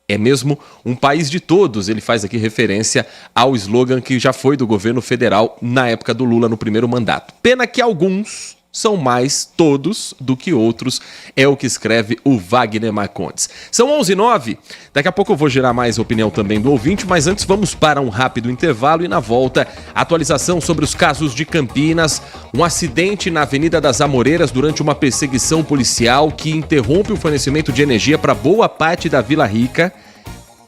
Speaker 3: é mesmo um país de todos. Ele faz aqui referência ao slogan que já foi do governo federal na época do Lula no primeiro mandato. Pena que alguns são mais todos do que outros, é o que escreve o Wagner Marcondes. São 11h09, daqui a pouco eu vou gerar mais opinião também do ouvinte, mas antes vamos para um rápido intervalo e na volta, atualização sobre os casos de Campinas, um acidente na Avenida das Amoreiras durante uma perseguição policial que interrompe o fornecimento de energia para boa parte da Vila Rica,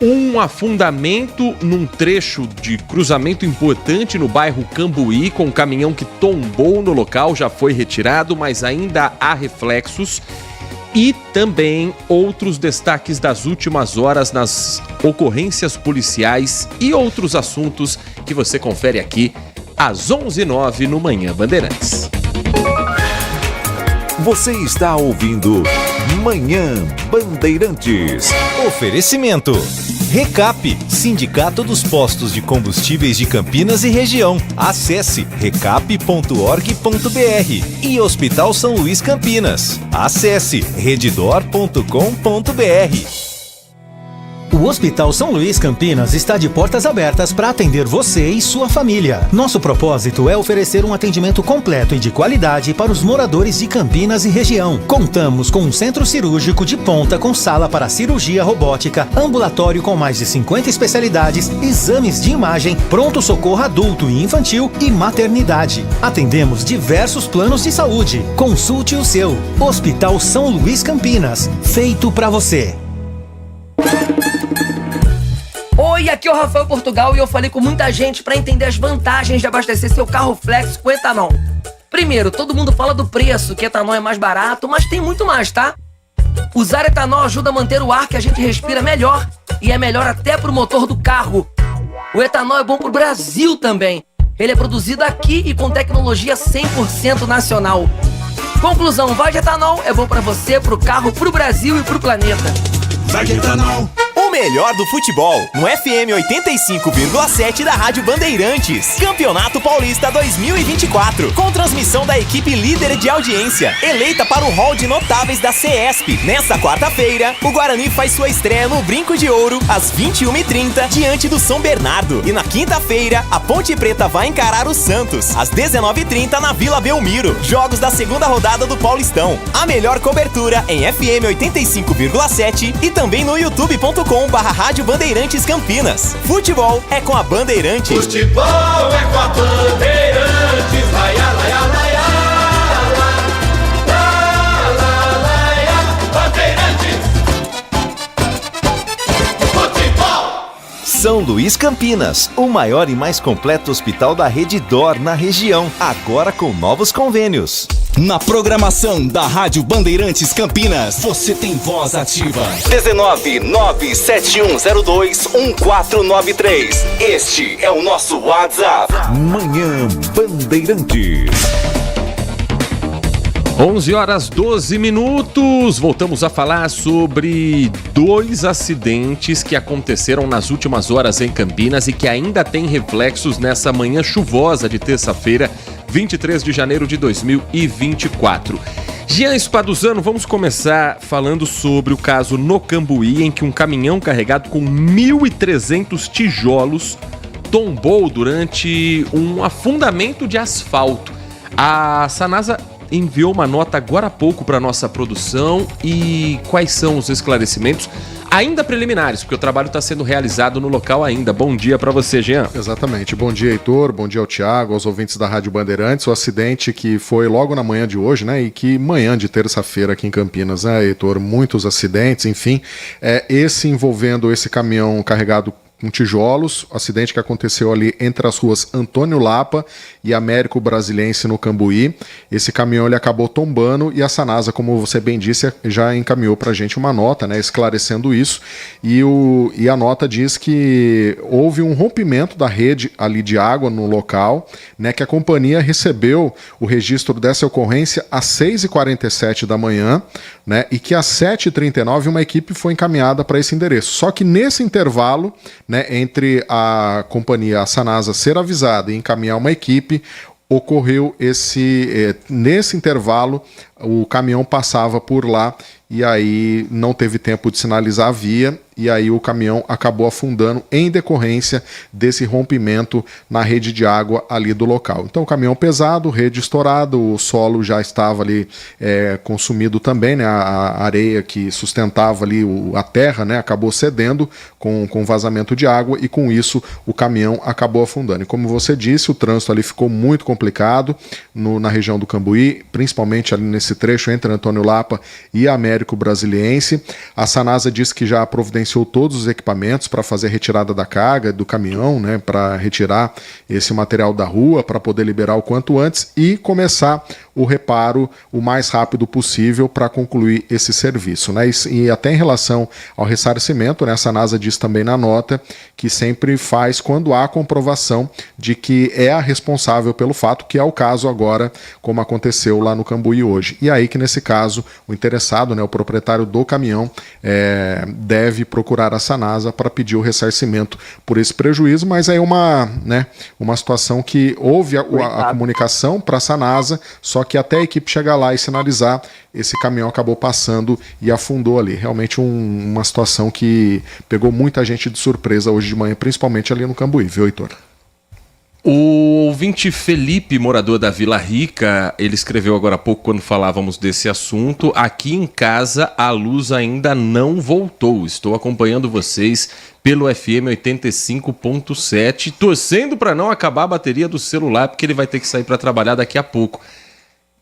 Speaker 3: um afundamento num trecho de cruzamento importante no bairro Cambuí, com um caminhão que tombou no local, já foi retirado, mas ainda há reflexos. E também outros destaques das últimas horas nas ocorrências policiais e outros assuntos que você confere aqui às 11h09 no Manhã Bandeirantes.
Speaker 2: Você está ouvindo Manhã Bandeirantes. Oferecimento. Recap, Sindicato dos Postos de Combustíveis de Campinas e Região. Acesse recap.org.br. E Hospital São Luís Campinas. Acesse redidor.com.br.
Speaker 7: O Hospital São Luís Campinas está de portas abertas para atender você e sua família. Nosso propósito é oferecer um atendimento completo e de qualidade para os moradores de Campinas e região. Contamos com um centro cirúrgico de ponta com sala para cirurgia robótica, ambulatório com mais de 50 especialidades, exames de imagem, pronto-socorro adulto e infantil e maternidade. Atendemos diversos planos de saúde. Consulte o seu. Hospital São Luís Campinas. Feito para você.
Speaker 21: Oi, aqui é o Rafael Portugal e eu falei com muita gente para entender as vantagens de abastecer seu carro flex com etanol. Primeiro, todo mundo fala do preço, que etanol é mais barato, mas tem muito mais, tá? Usar etanol ajuda a manter o ar que a gente respira melhor e é melhor até pro motor do carro. O etanol é bom pro Brasil também. Ele é produzido aqui e com tecnologia 100% nacional. Conclusão, vai de etanol, é bom pra você, pro carro, pro Brasil e pro planeta.
Speaker 8: Vai de etanol. O melhor do futebol, no FM 85,7 da Rádio Bandeirantes. Campeonato Paulista 2024, com transmissão da equipe líder de audiência, eleita para o hall de notáveis da CESP. Nesta quarta-feira, o Guarani faz sua estreia no Brinco de Ouro, às 21h30, diante do São Bernardo. E na quinta-feira, a Ponte Preta vai encarar o Santos, às 19h30, na Vila Belmiro. Jogos da segunda rodada do Paulistão. A melhor cobertura em FM 85,7 e também no youtube.com/Rádio Bandeirantes Campinas. Futebol é com a Bandeirantes.
Speaker 22: Futebol é com a Bandeirantes. Laia, laia, laia, Bandeirantes. Futebol.
Speaker 2: São Luís Campinas, o maior e mais completo hospital da Rede DOR na região, agora com novos convênios.
Speaker 23: Na programação da Rádio Bandeirantes Campinas, você tem voz ativa. 19971021493. Este é o nosso WhatsApp.
Speaker 2: Manhã Bandeirantes.
Speaker 3: 11h12. Voltamos a falar sobre 2 acidentes que aconteceram nas últimas horas em Campinas e que ainda têm reflexos nessa manhã chuvosa de terça-feira, 23 de janeiro de 2024. Jean Spaduzano, vamos começar falando sobre o caso no Cambuí, em que um caminhão carregado com 1.300 tijolos tombou durante um afundamento de asfalto. A Sanasa enviou uma nota agora há pouco para nossa produção. E quais são os esclarecimentos? Ainda preliminares, porque o trabalho está sendo realizado no local ainda. Bom dia para você, Jean.
Speaker 24: Exatamente. Bom dia, Heitor. Bom dia ao Thiago, aos ouvintes da Rádio Bandeirantes. O acidente que foi logo na manhã de hoje, né? E que manhã de terça-feira aqui em Campinas, né, Heitor? Muitos acidentes, enfim. Esse envolvendo esse caminhão carregado com tijolos, acidente que aconteceu ali entre as ruas Antônio Lapa e Américo Brasiliense no Cambuí. Esse caminhão ele acabou tombando e a Sanasa, como você bem disse, já encaminhou para a gente uma nota, né, esclarecendo isso, e a nota diz que houve um rompimento da rede ali de água no local, né, que a companhia recebeu o registro dessa ocorrência às 6h47 da manhã, né, e que às 7h39 uma equipe foi encaminhada para esse endereço. Só que nesse intervalo, né, entre a companhia, a Sanasa, ser avisada e encaminhar uma equipe, ocorreu nesse intervalo, o caminhão passava por lá e aí não teve tempo de sinalizar a via e aí o caminhão acabou afundando em decorrência desse rompimento na rede de água ali do local. Então o caminhão pesado, rede estourada, o solo já estava ali consumido também, né? A areia que sustentava ali a terra, né? Acabou cedendo com vazamento de água e com isso o caminhão acabou afundando. E como você disse, o trânsito ali ficou muito complicado na região do Cambuí, principalmente ali nesse trecho entre Antônio Lapa e Américo Brasiliense. A Sanasa disse que já providenciou todos os equipamentos para fazer a retirada da carga do caminhão, né, para retirar esse material da rua, para poder liberar o quanto antes e começar o reparo o mais rápido possível para concluir esse serviço, né? E até em relação ao ressarcimento, né, a Sanasa diz também na nota que sempre faz quando há comprovação de que é a responsável pelo fato, que é o caso agora, como aconteceu lá no Cambuí hoje. E aí que nesse caso o interessado, né, o proprietário do caminhão, deve procurar a Sanasa para pedir o ressarcimento por esse prejuízo, mas é uma situação que houve a comunicação para a Sanasa, só que até a equipe chegar lá e sinalizar, esse caminhão acabou passando e afundou ali. Realmente uma situação que pegou muita gente de surpresa hoje de manhã, principalmente ali no Cambuí, viu, Heitor?
Speaker 3: O ouvinte Felipe, morador da Vila Rica, ele escreveu agora há pouco quando falávamos desse assunto: aqui em casa a luz ainda não voltou. Estou acompanhando vocês pelo FM 85.7, torcendo para não acabar a bateria do celular, porque ele vai ter que sair para trabalhar daqui a pouco.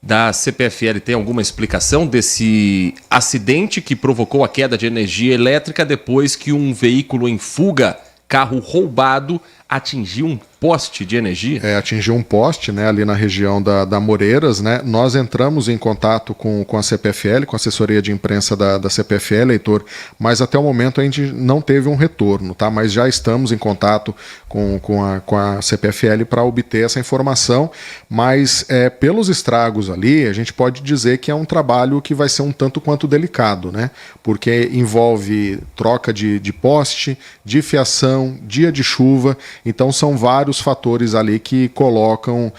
Speaker 3: Da CPFL tem alguma explicação desse acidente que provocou a queda de energia elétrica depois que um veículo em fuga, carro roubado, atingiu um poste de energia?
Speaker 24: Atingiu um poste, né, ali na região da Moreiras, né? Nós entramos em contato com a CPFL, com a assessoria de imprensa da CPFL, Heitor, mas até o momento a gente não teve um retorno, tá? Mas já estamos em contato com a CPFL para obter essa informação, mas pelos estragos ali, a gente pode dizer que é um trabalho que vai ser um tanto quanto delicado, né? Porque envolve troca de poste, de fiação, dia de chuva, então são vários fatores ali que colocam,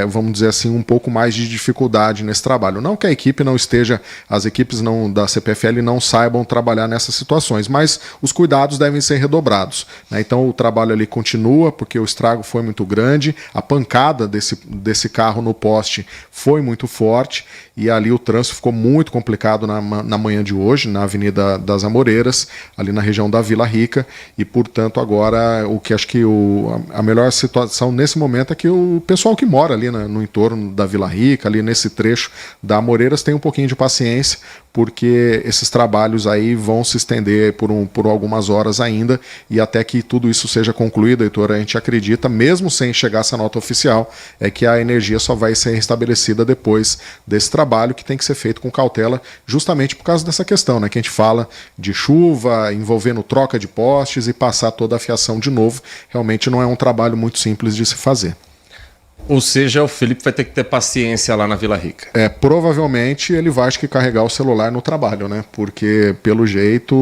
Speaker 24: vamos dizer assim, um pouco mais de dificuldade nesse trabalho. Não que a equipe não esteja, as equipes da CPFL não saibam trabalhar nessas situações, mas os cuidados devem ser redobrados, né? Então o trabalho ali continua, porque o estrago foi muito grande, a pancada desse carro no poste foi muito forte e ali o trânsito ficou muito complicado na manhã de hoje, na Avenida das Amoreiras, ali na região da Vila Rica, e portanto agora o que acho que a melhor situação nesse momento é que o pessoal que mora ali no entorno da Vila Rica, ali nesse trecho da Amoreiras, tem um pouquinho de paciência, porque esses trabalhos aí vão se estender por algumas horas ainda, e até que tudo isso seja concluído, Heitor, a gente acredita, mesmo sem chegar essa nota oficial, que a energia só vai ser restabelecida depois desse trabalho, que tem que ser feito com cautela, justamente por causa dessa questão, né, que a gente fala de chuva, envolvendo troca de postes e passar toda a fiação de novo. Realmente não é um trabalho muito simples de se fazer.
Speaker 3: Ou seja, o Felipe vai ter que ter paciência lá na Vila Rica.
Speaker 24: Provavelmente ele vai, acho que, carregar o celular no trabalho, né? Porque, pelo jeito,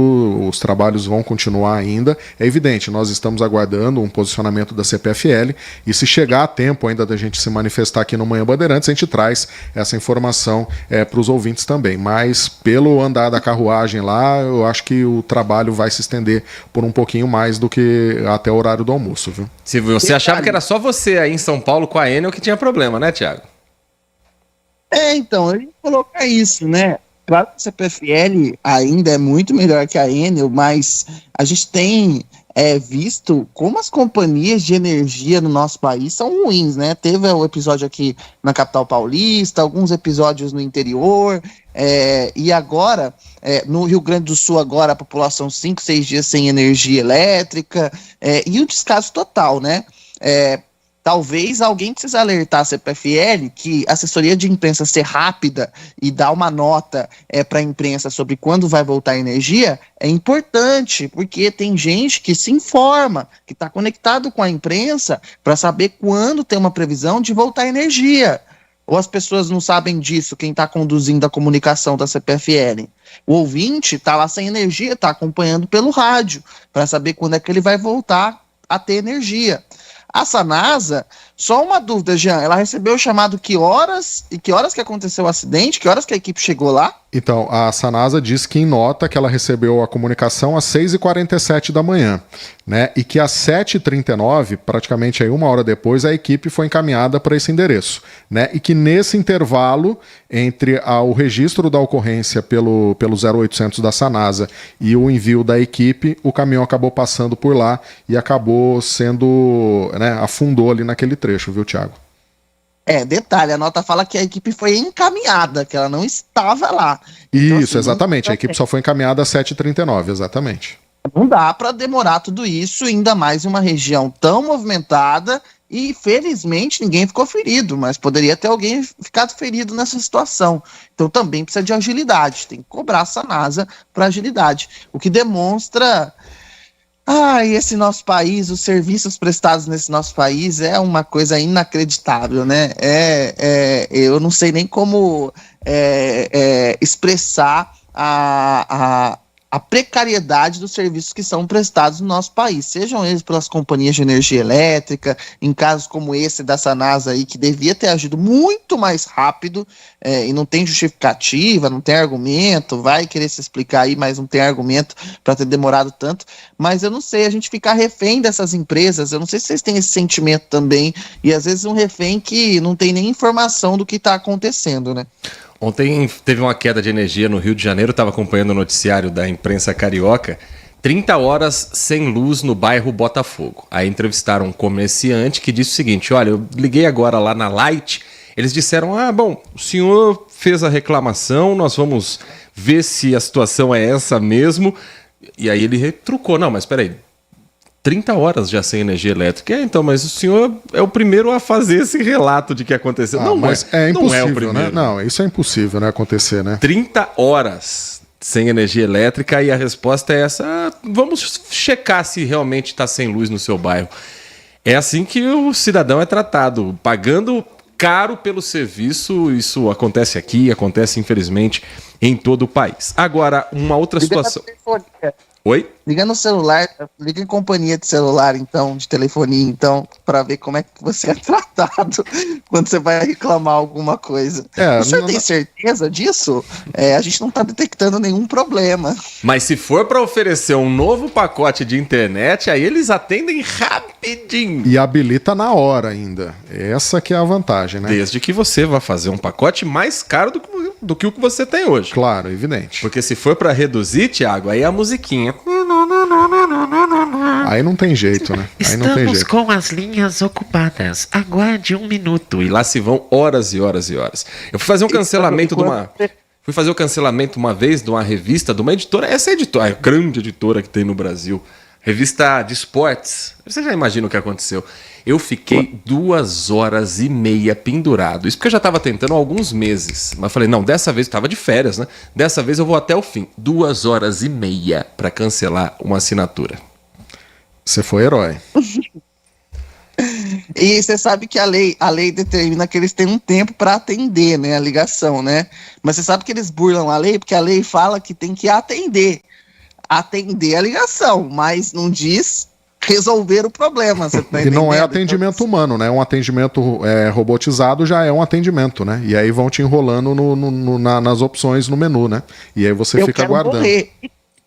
Speaker 24: os trabalhos vão continuar ainda. É evidente, nós estamos aguardando um posicionamento da CPFL e se chegar a tempo ainda da gente se manifestar aqui no Manhã Bandeirantes, a gente traz essa informação para os ouvintes também. Mas, pelo andar da carruagem lá, eu acho que o trabalho vai se estender por um pouquinho mais do que até o horário do almoço, viu?
Speaker 3: Se você achava que era só você aí em São Paulo com a Enel que tinha problema, né, Thiago?
Speaker 4: Então, eu ia colocar isso, né? Claro que a CPFL ainda é muito melhor que a Enel, mas a gente tem visto como as companhias de energia no nosso país são ruins, né? Teve o episódio aqui na capital paulista, alguns episódios no interior, e agora, no Rio Grande do Sul, agora a população 5, 6 dias sem energia elétrica, e o descaso total, né? Talvez alguém precise alertar a CPFL que a assessoria de imprensa ser rápida e dar uma nota para a imprensa sobre quando vai voltar a energia é importante, porque tem gente que se informa, que está conectado com a imprensa para saber quando tem uma previsão de voltar a energia. Ou as pessoas não sabem disso, quem está conduzindo a comunicação da CPFL. O ouvinte está lá sem energia, está acompanhando pelo rádio, para saber quando é que ele vai voltar a ter energia. A Sanasa Só uma dúvida, Jean, ela recebeu o chamado que horas que aconteceu o acidente? Que horas que a equipe chegou lá?
Speaker 24: Então, a Sanasa diz que em nota que ela recebeu a comunicação às 6h47 da manhã, né? E que às 7h39, praticamente aí 1 hora depois, a equipe foi encaminhada para esse endereço, né? E que nesse intervalo, entre o registro da ocorrência pelo 0800 da Sanasa e o envio da equipe, o caminhão acabou passando por lá e acabou sendo, né, afundou ali naquele trecho, viu, Thiago?
Speaker 4: Detalhe, a nota fala que a equipe foi encaminhada, que ela não estava lá.
Speaker 24: Isso, então, assim, exatamente, a equipe só foi encaminhada às 7h39, exatamente.
Speaker 4: Não dá para demorar tudo isso, ainda mais em uma região tão movimentada, e felizmente ninguém ficou ferido, mas poderia ter alguém ficado ferido nessa situação. Então também precisa de agilidade, tem que cobrar essa NASA para agilidade, o que demonstra... esse nosso país, os serviços prestados nesse nosso país é uma coisa inacreditável, né? Eu não sei nem como expressar a precariedade dos serviços que são prestados no nosso país, sejam eles pelas companhias de energia elétrica, em casos como esse da Sanasa aí, que devia ter agido muito mais rápido, e não tem justificativa, não tem argumento, vai querer se explicar aí, mas não tem argumento para ter demorado tanto, mas eu não sei, a gente fica refém dessas empresas, eu não sei se vocês têm esse sentimento também, e às vezes um refém que não tem nem informação do que está acontecendo, né?
Speaker 3: Ontem teve uma queda de energia no Rio de Janeiro, estava acompanhando o noticiário da imprensa carioca, 30 horas sem luz no bairro Botafogo. Aí entrevistaram um comerciante que disse o seguinte, olha, eu liguei agora lá na Light, eles disseram, bom, o senhor fez a reclamação, nós vamos ver se a situação é essa mesmo, e aí ele retrucou, não, mas peraí, 30 horas já sem energia elétrica. Então, mas o senhor é o primeiro a fazer esse relato de que aconteceu. Não,
Speaker 24: mas é impossível,
Speaker 3: não é o primeiro,
Speaker 24: né? Não, isso é impossível, né, acontecer, né?
Speaker 3: 30 horas sem energia elétrica e a resposta é essa, vamos checar se realmente está sem luz no seu bairro. É assim que o cidadão é tratado, pagando caro pelo serviço. Isso acontece aqui, acontece infelizmente em todo o país. Agora, uma outra situação... Oi?
Speaker 4: Liga no celular, liga em companhia de celular, então, de telefonia, então, para ver como é que você é tratado quando você vai reclamar alguma coisa. O senhor tem certeza disso? A gente não tá detectando nenhum problema.
Speaker 3: Mas se for para oferecer um novo pacote de internet, aí eles atendem rapidinho.
Speaker 24: E habilita na hora ainda. Essa que é a vantagem, né?
Speaker 3: Desde que você vá fazer um pacote mais caro do que o que você tem hoje.
Speaker 24: Claro, evidente.
Speaker 3: Porque se for para reduzir, Thiago, aí é a musiquinha.
Speaker 24: Aí não tem jeito, né? Aí não tem jeito.
Speaker 3: Com as linhas ocupadas. Aguarde 1 minuto. E lá se vão horas e horas e horas. Eu fui fazer um cancelamento Fui fazer o cancelamento uma vez de uma revista, de uma editora. Essa é a editora, a grande editora que tem no Brasil. Revista de esportes. Você já imagina o que aconteceu. Eu fiquei 2h30 pendurado. Isso porque eu já estava tentando há alguns meses. Mas falei, não, dessa vez eu estava de férias, né? Dessa vez eu vou até o fim. 2h30 para cancelar uma assinatura.
Speaker 24: Você foi herói.
Speaker 4: E você sabe que a lei determina que eles têm um tempo para atender, né, a ligação, né? Mas você sabe que eles burlam a lei porque a lei fala que tem que atender a ligação, mas não diz resolver o problema. Você tá
Speaker 24: e não é atendimento humano, né? Um atendimento robotizado já é um atendimento, né? E aí vão te enrolando nas opções no menu, né? E aí você fica aguardando. Morrer.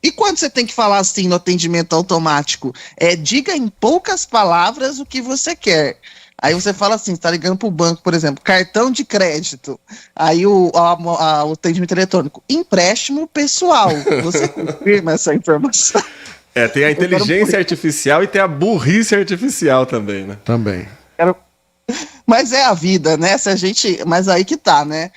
Speaker 4: E quando você tem que falar assim no atendimento automático? Diga em poucas palavras o que você quer. Aí você fala assim, você tá ligando pro banco, por exemplo, cartão de crédito. Aí o atendimento eletrônico, empréstimo pessoal. Você confirma essa informação?
Speaker 3: Tem a inteligência artificial e tem a burrice artificial também, né?
Speaker 24: Também.
Speaker 4: Mas é a vida, né? Mas aí que tá, né?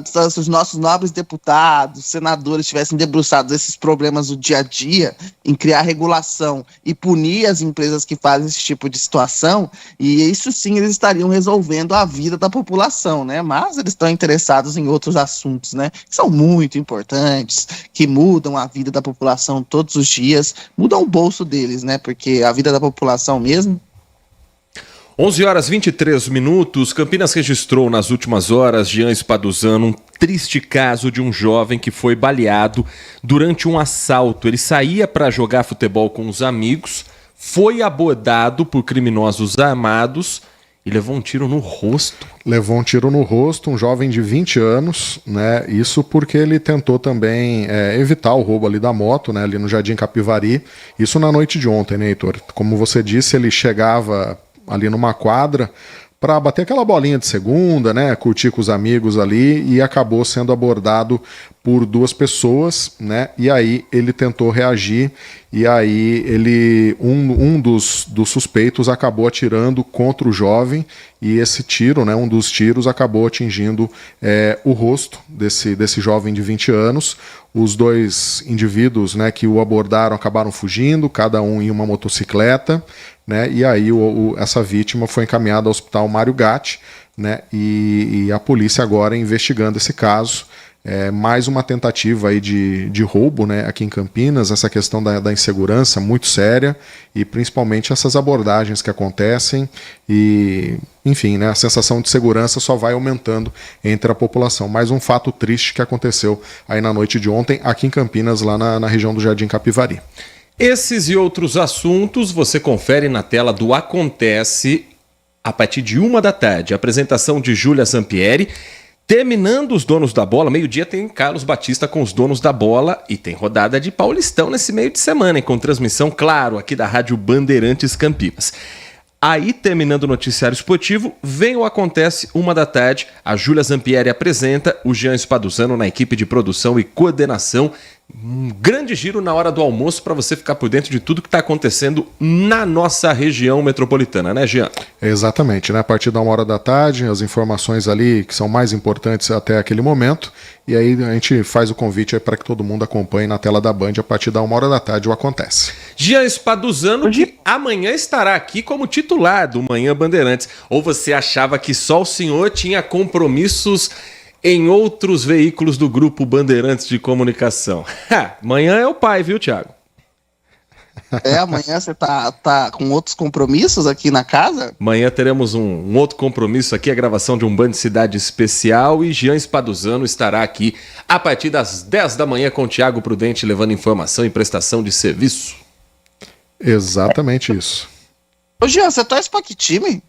Speaker 4: Se os nossos nobres deputados, senadores tivessem debruçado esses problemas do dia a dia, em criar regulação e punir as empresas que fazem esse tipo de situação, e isso sim eles estariam resolvendo a vida da população, né? Mas eles estão interessados em outros assuntos, né? Que são muito importantes, que mudam a vida da população todos os dias, mudam o bolso deles, né? Porque a vida da população mesmo.
Speaker 3: 11h23. Campinas registrou nas últimas horas, Jean Spaduzano, um triste caso de um jovem que foi baleado durante um assalto. Ele saía para jogar futebol com os amigos, foi abordado por criminosos armados E levou um tiro no rosto.
Speaker 24: Levou um tiro no rosto, um jovem de 20 anos, né? Isso porque ele tentou também evitar o roubo ali da moto, né? Ali no Jardim Capivari. Isso na noite de ontem, né, Heitor? Como você disse, ele chegava ali numa quadra para bater aquela bolinha de segunda, né? Curtir com os amigos ali e acabou sendo abordado por 2 pessoas, né? E aí ele tentou reagir e aí um dos suspeitos acabou atirando contra o jovem e esse tiro, né? Um dos tiros acabou atingindo o rosto desse jovem de 20 anos. Os 2 indivíduos, né, que o abordaram acabaram fugindo, cada um em uma motocicleta, né? E aí essa vítima foi encaminhada ao Hospital Mário Gatti, né? E a polícia agora investigando esse caso. Mais uma tentativa aí de roubo, né, aqui em Campinas, essa questão da insegurança muito séria e principalmente essas abordagens que acontecem e, enfim, né, a sensação de segurança só vai aumentando entre a população. Mais um fato triste que aconteceu aí na noite de ontem aqui em Campinas, lá na região do Jardim Capivari.
Speaker 3: Esses e outros assuntos você confere na tela do Acontece a partir de 13h. Apresentação de Júlia Zampieri. Terminando os donos da bola, meio-dia tem Carlos Batista com os donos da bola e tem rodada de Paulistão nesse meio de semana, hein, com transmissão, claro, aqui da Rádio Bandeirantes Campinas. Aí, terminando o noticiário esportivo, vem o Acontece 13h, a Júlia Zampieri apresenta, o Jean Spaduzano na equipe de produção e coordenação. Um grande giro na hora do almoço para você ficar por dentro de tudo que está acontecendo na nossa região metropolitana, né, Jean?
Speaker 24: Exatamente, né? A partir da 13h, as informações ali que são mais importantes até aquele momento, e aí a gente faz o convite para que todo mundo acompanhe na tela da Band a partir da 13h o Acontece.
Speaker 3: Jean Spaduzano, que amanhã estará aqui como titular do Manhã Bandeirantes. Ou você achava que só o senhor tinha compromissos em outros veículos do Grupo Bandeirantes de Comunicação? Amanhã é o pai, viu, Thiago?
Speaker 4: Amanhã você tá com outros compromissos aqui na casa?
Speaker 3: Amanhã teremos um outro compromisso aqui, a gravação de um Band Cidade especial, e Jean Spaduzano estará aqui a partir das 10 da manhã com o Thiago Prudente, levando informação e prestação de serviço.
Speaker 24: Exatamente isso.
Speaker 4: Ô Jean, você torce pra que time?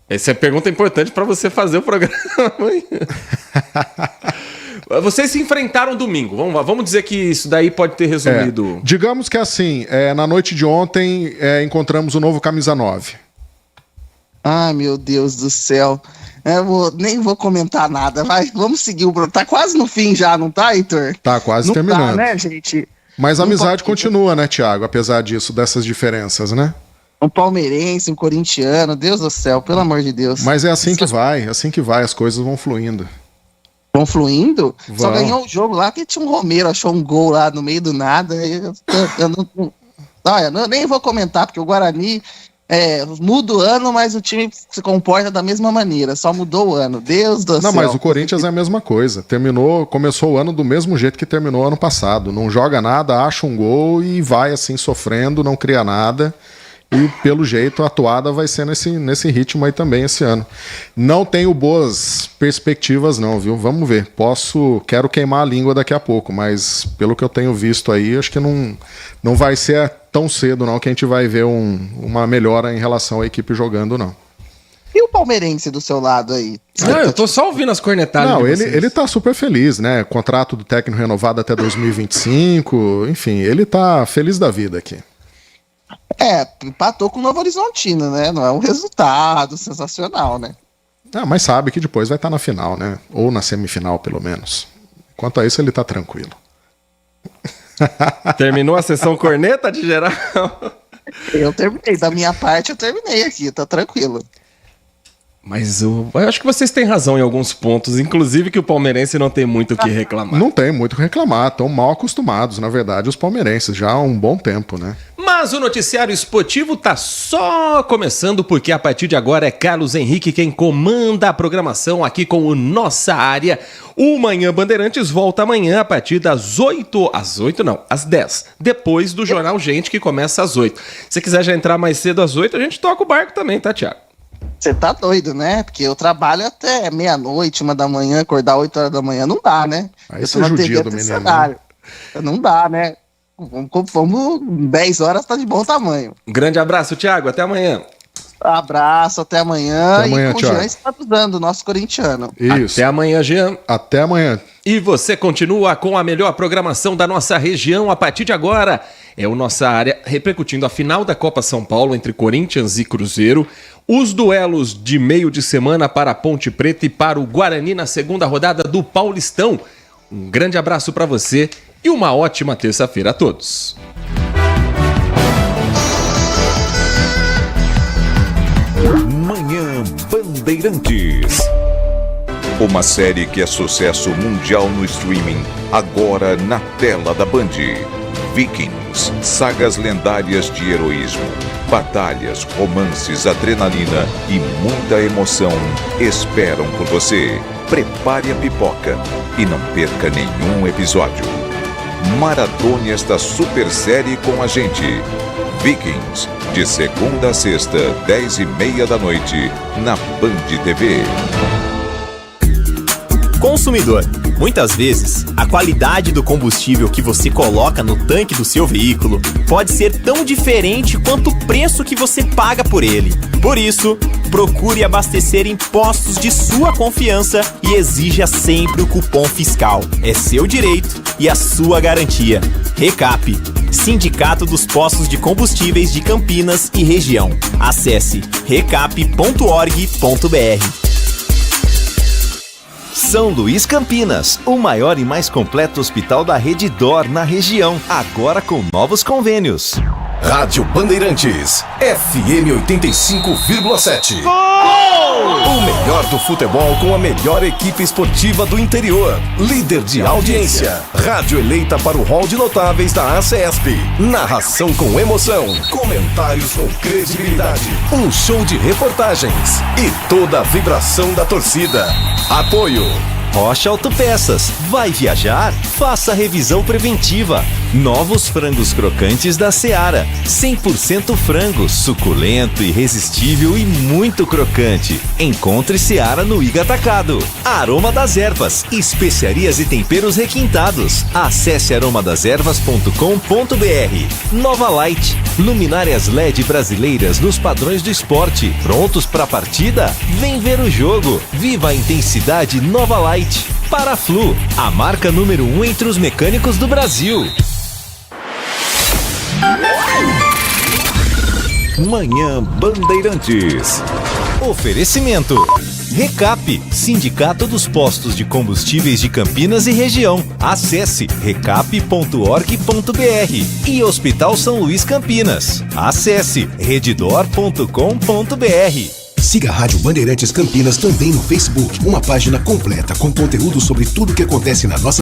Speaker 3: Essa é a pergunta importante para você fazer o programa amanhã. Vocês se enfrentaram domingo. Vamos dizer que isso daí pode ter resumido.
Speaker 24: Digamos que assim, na noite de ontem encontramos o novo Camisa 9.
Speaker 4: Ai, meu Deus do céu. Nem vou comentar nada. Vamos seguir o programa. Tá quase no fim já, não tá, Heitor?
Speaker 24: Tá quase terminando.
Speaker 4: Tá, né, gente?
Speaker 24: Mas a amizade continua, né, Thiago? Apesar disso, dessas diferenças, né?
Speaker 4: Um palmeirense, um corintiano, Deus do céu, pelo amor de Deus.
Speaker 24: Mas é assim que vai, as coisas vão fluindo.
Speaker 4: Vão fluindo?
Speaker 24: Vão.
Speaker 4: Só ganhou o jogo lá, que tinha um Romero, achou um gol lá no meio do nada. Eu nem vou comentar, porque o Guarani muda o ano, mas o time se comporta da mesma maneira, só mudou o ano. Deus do céu.
Speaker 24: Não, mas o Corinthians é a mesma coisa. Começou o ano do mesmo jeito que terminou o ano passado. Não joga nada, acha um gol e vai assim sofrendo, não cria nada. E pelo jeito a atuada vai ser nesse ritmo aí também esse ano. Não tenho boas perspectivas não, viu? Vamos ver. Quero queimar a língua daqui a pouco, mas pelo que eu tenho visto aí, acho que não vai ser tão cedo não que a gente vai ver uma melhora em relação à equipe jogando, não.
Speaker 4: E o palmeirense do seu lado aí?
Speaker 3: Não, eu tô só ouvindo as cornetadas.
Speaker 24: Não, ele tá super feliz, né? Contrato do técnico renovado até 2025, enfim, ele tá feliz da vida aqui.
Speaker 4: Empatou com o Novo Horizontino, né? Não é um resultado sensacional, né?
Speaker 24: Mas sabe que depois vai estar na final, né? Ou na semifinal, pelo menos. Quanto a isso, ele tá tranquilo.
Speaker 3: Terminou a sessão corneta de geral?
Speaker 4: Eu terminei, da minha parte eu terminei aqui, tá tranquilo.
Speaker 3: Mas eu acho que vocês têm razão em alguns pontos, inclusive que o palmeirense não tem muito o que reclamar.
Speaker 24: Não tem muito o que reclamar, estão mal acostumados, na verdade, os palmeirenses, já há um bom tempo, né?
Speaker 3: Mas o noticiário esportivo tá só começando, porque a partir de agora é Carlos Henrique quem comanda a programação aqui com o Nossa Área. O Manhã Bandeirantes volta amanhã a partir das 8, às 10, depois do Jornal Gente, que começa às 8. Se quiser já entrar mais cedo às 8, a gente toca o barco também, tá, Thiago?
Speaker 4: Você tá doido, né? Porque eu trabalho até meia-noite, 1h, acordar 8 horas da manhã, não dá, né?
Speaker 24: Aí você judia do menino.
Speaker 4: Não dá, né? Vamos 10 horas, tá de bom tamanho.
Speaker 3: Um grande abraço, Thiago. Até amanhã.
Speaker 4: Abraço, até amanhã.
Speaker 24: Até amanhã,
Speaker 4: e com o
Speaker 24: Thiago.
Speaker 4: Jean espatuzando, nosso corintiano.
Speaker 24: Isso.
Speaker 3: Até amanhã, Jean.
Speaker 24: Até amanhã.
Speaker 3: E você continua com a melhor programação da nossa região a partir de agora. É o Nossa Área repercutindo a final da Copa São Paulo entre Corinthians e Cruzeiro, os duelos de meio de semana para a Ponte Preta e para o Guarani na segunda rodada do Paulistão. Um grande abraço para você e uma ótima terça-feira a todos.
Speaker 14: Manhã Bandeirantes. Uma série que é sucesso mundial no streaming, agora na tela da Band. Vikings, sagas lendárias de heroísmo, batalhas, romances, adrenalina e muita emoção esperam por você. Prepare a pipoca e não perca nenhum episódio. Maratone esta super série com a gente. Vikings, de segunda a sexta, 10h30 da noite, na Band TV.
Speaker 8: Consumidor, muitas vezes, a qualidade do combustível que você coloca no tanque do seu veículo pode ser tão diferente quanto o preço que você paga por ele. Por isso, procure abastecer em postos de sua confiança e exija sempre o cupom fiscal. É seu direito e a sua garantia. Recap, Sindicato dos Postos de Combustíveis de Campinas e Região. Acesse recap.org.br.
Speaker 2: São Luís Campinas, o maior e mais completo hospital da Rede D'Or na região, agora com novos convênios.
Speaker 23: Rádio Bandeirantes, FM 85,7. O melhor do futebol com a melhor equipe esportiva do interior. Líder de audiência. Rádio eleita para o hall de notáveis da ACESP. Narração com emoção. Comentários com credibilidade. Um show de reportagens. E toda a vibração da torcida. Apoio.
Speaker 2: Rocha Autopeças. Vai viajar? Faça a revisão preventiva. Novos frangos crocantes da Seara. 100% frango, suculento, irresistível e muito crocante. Encontre Seara no Iga Atacado. Aroma das Ervas. Especiarias e temperos requintados. Acesse aromadeservas.com.br. Nova Light. Luminárias LED brasileiras nos padrões do esporte. Prontos para a partida? Vem ver o jogo. Viva a intensidade Nova Light. Paraflu, a marca número 1 entre os mecânicos do Brasil.
Speaker 14: Manhã Bandeirantes.
Speaker 2: Oferecimento. Recap, Sindicato dos Postos de Combustíveis de Campinas e Região. Acesse recap.org.br. E Hospital São Luís Campinas. Acesse redidor.com.br.
Speaker 23: Siga a Rádio Bandeirantes Campinas também no Facebook. Uma página completa com conteúdo sobre tudo que acontece na nossa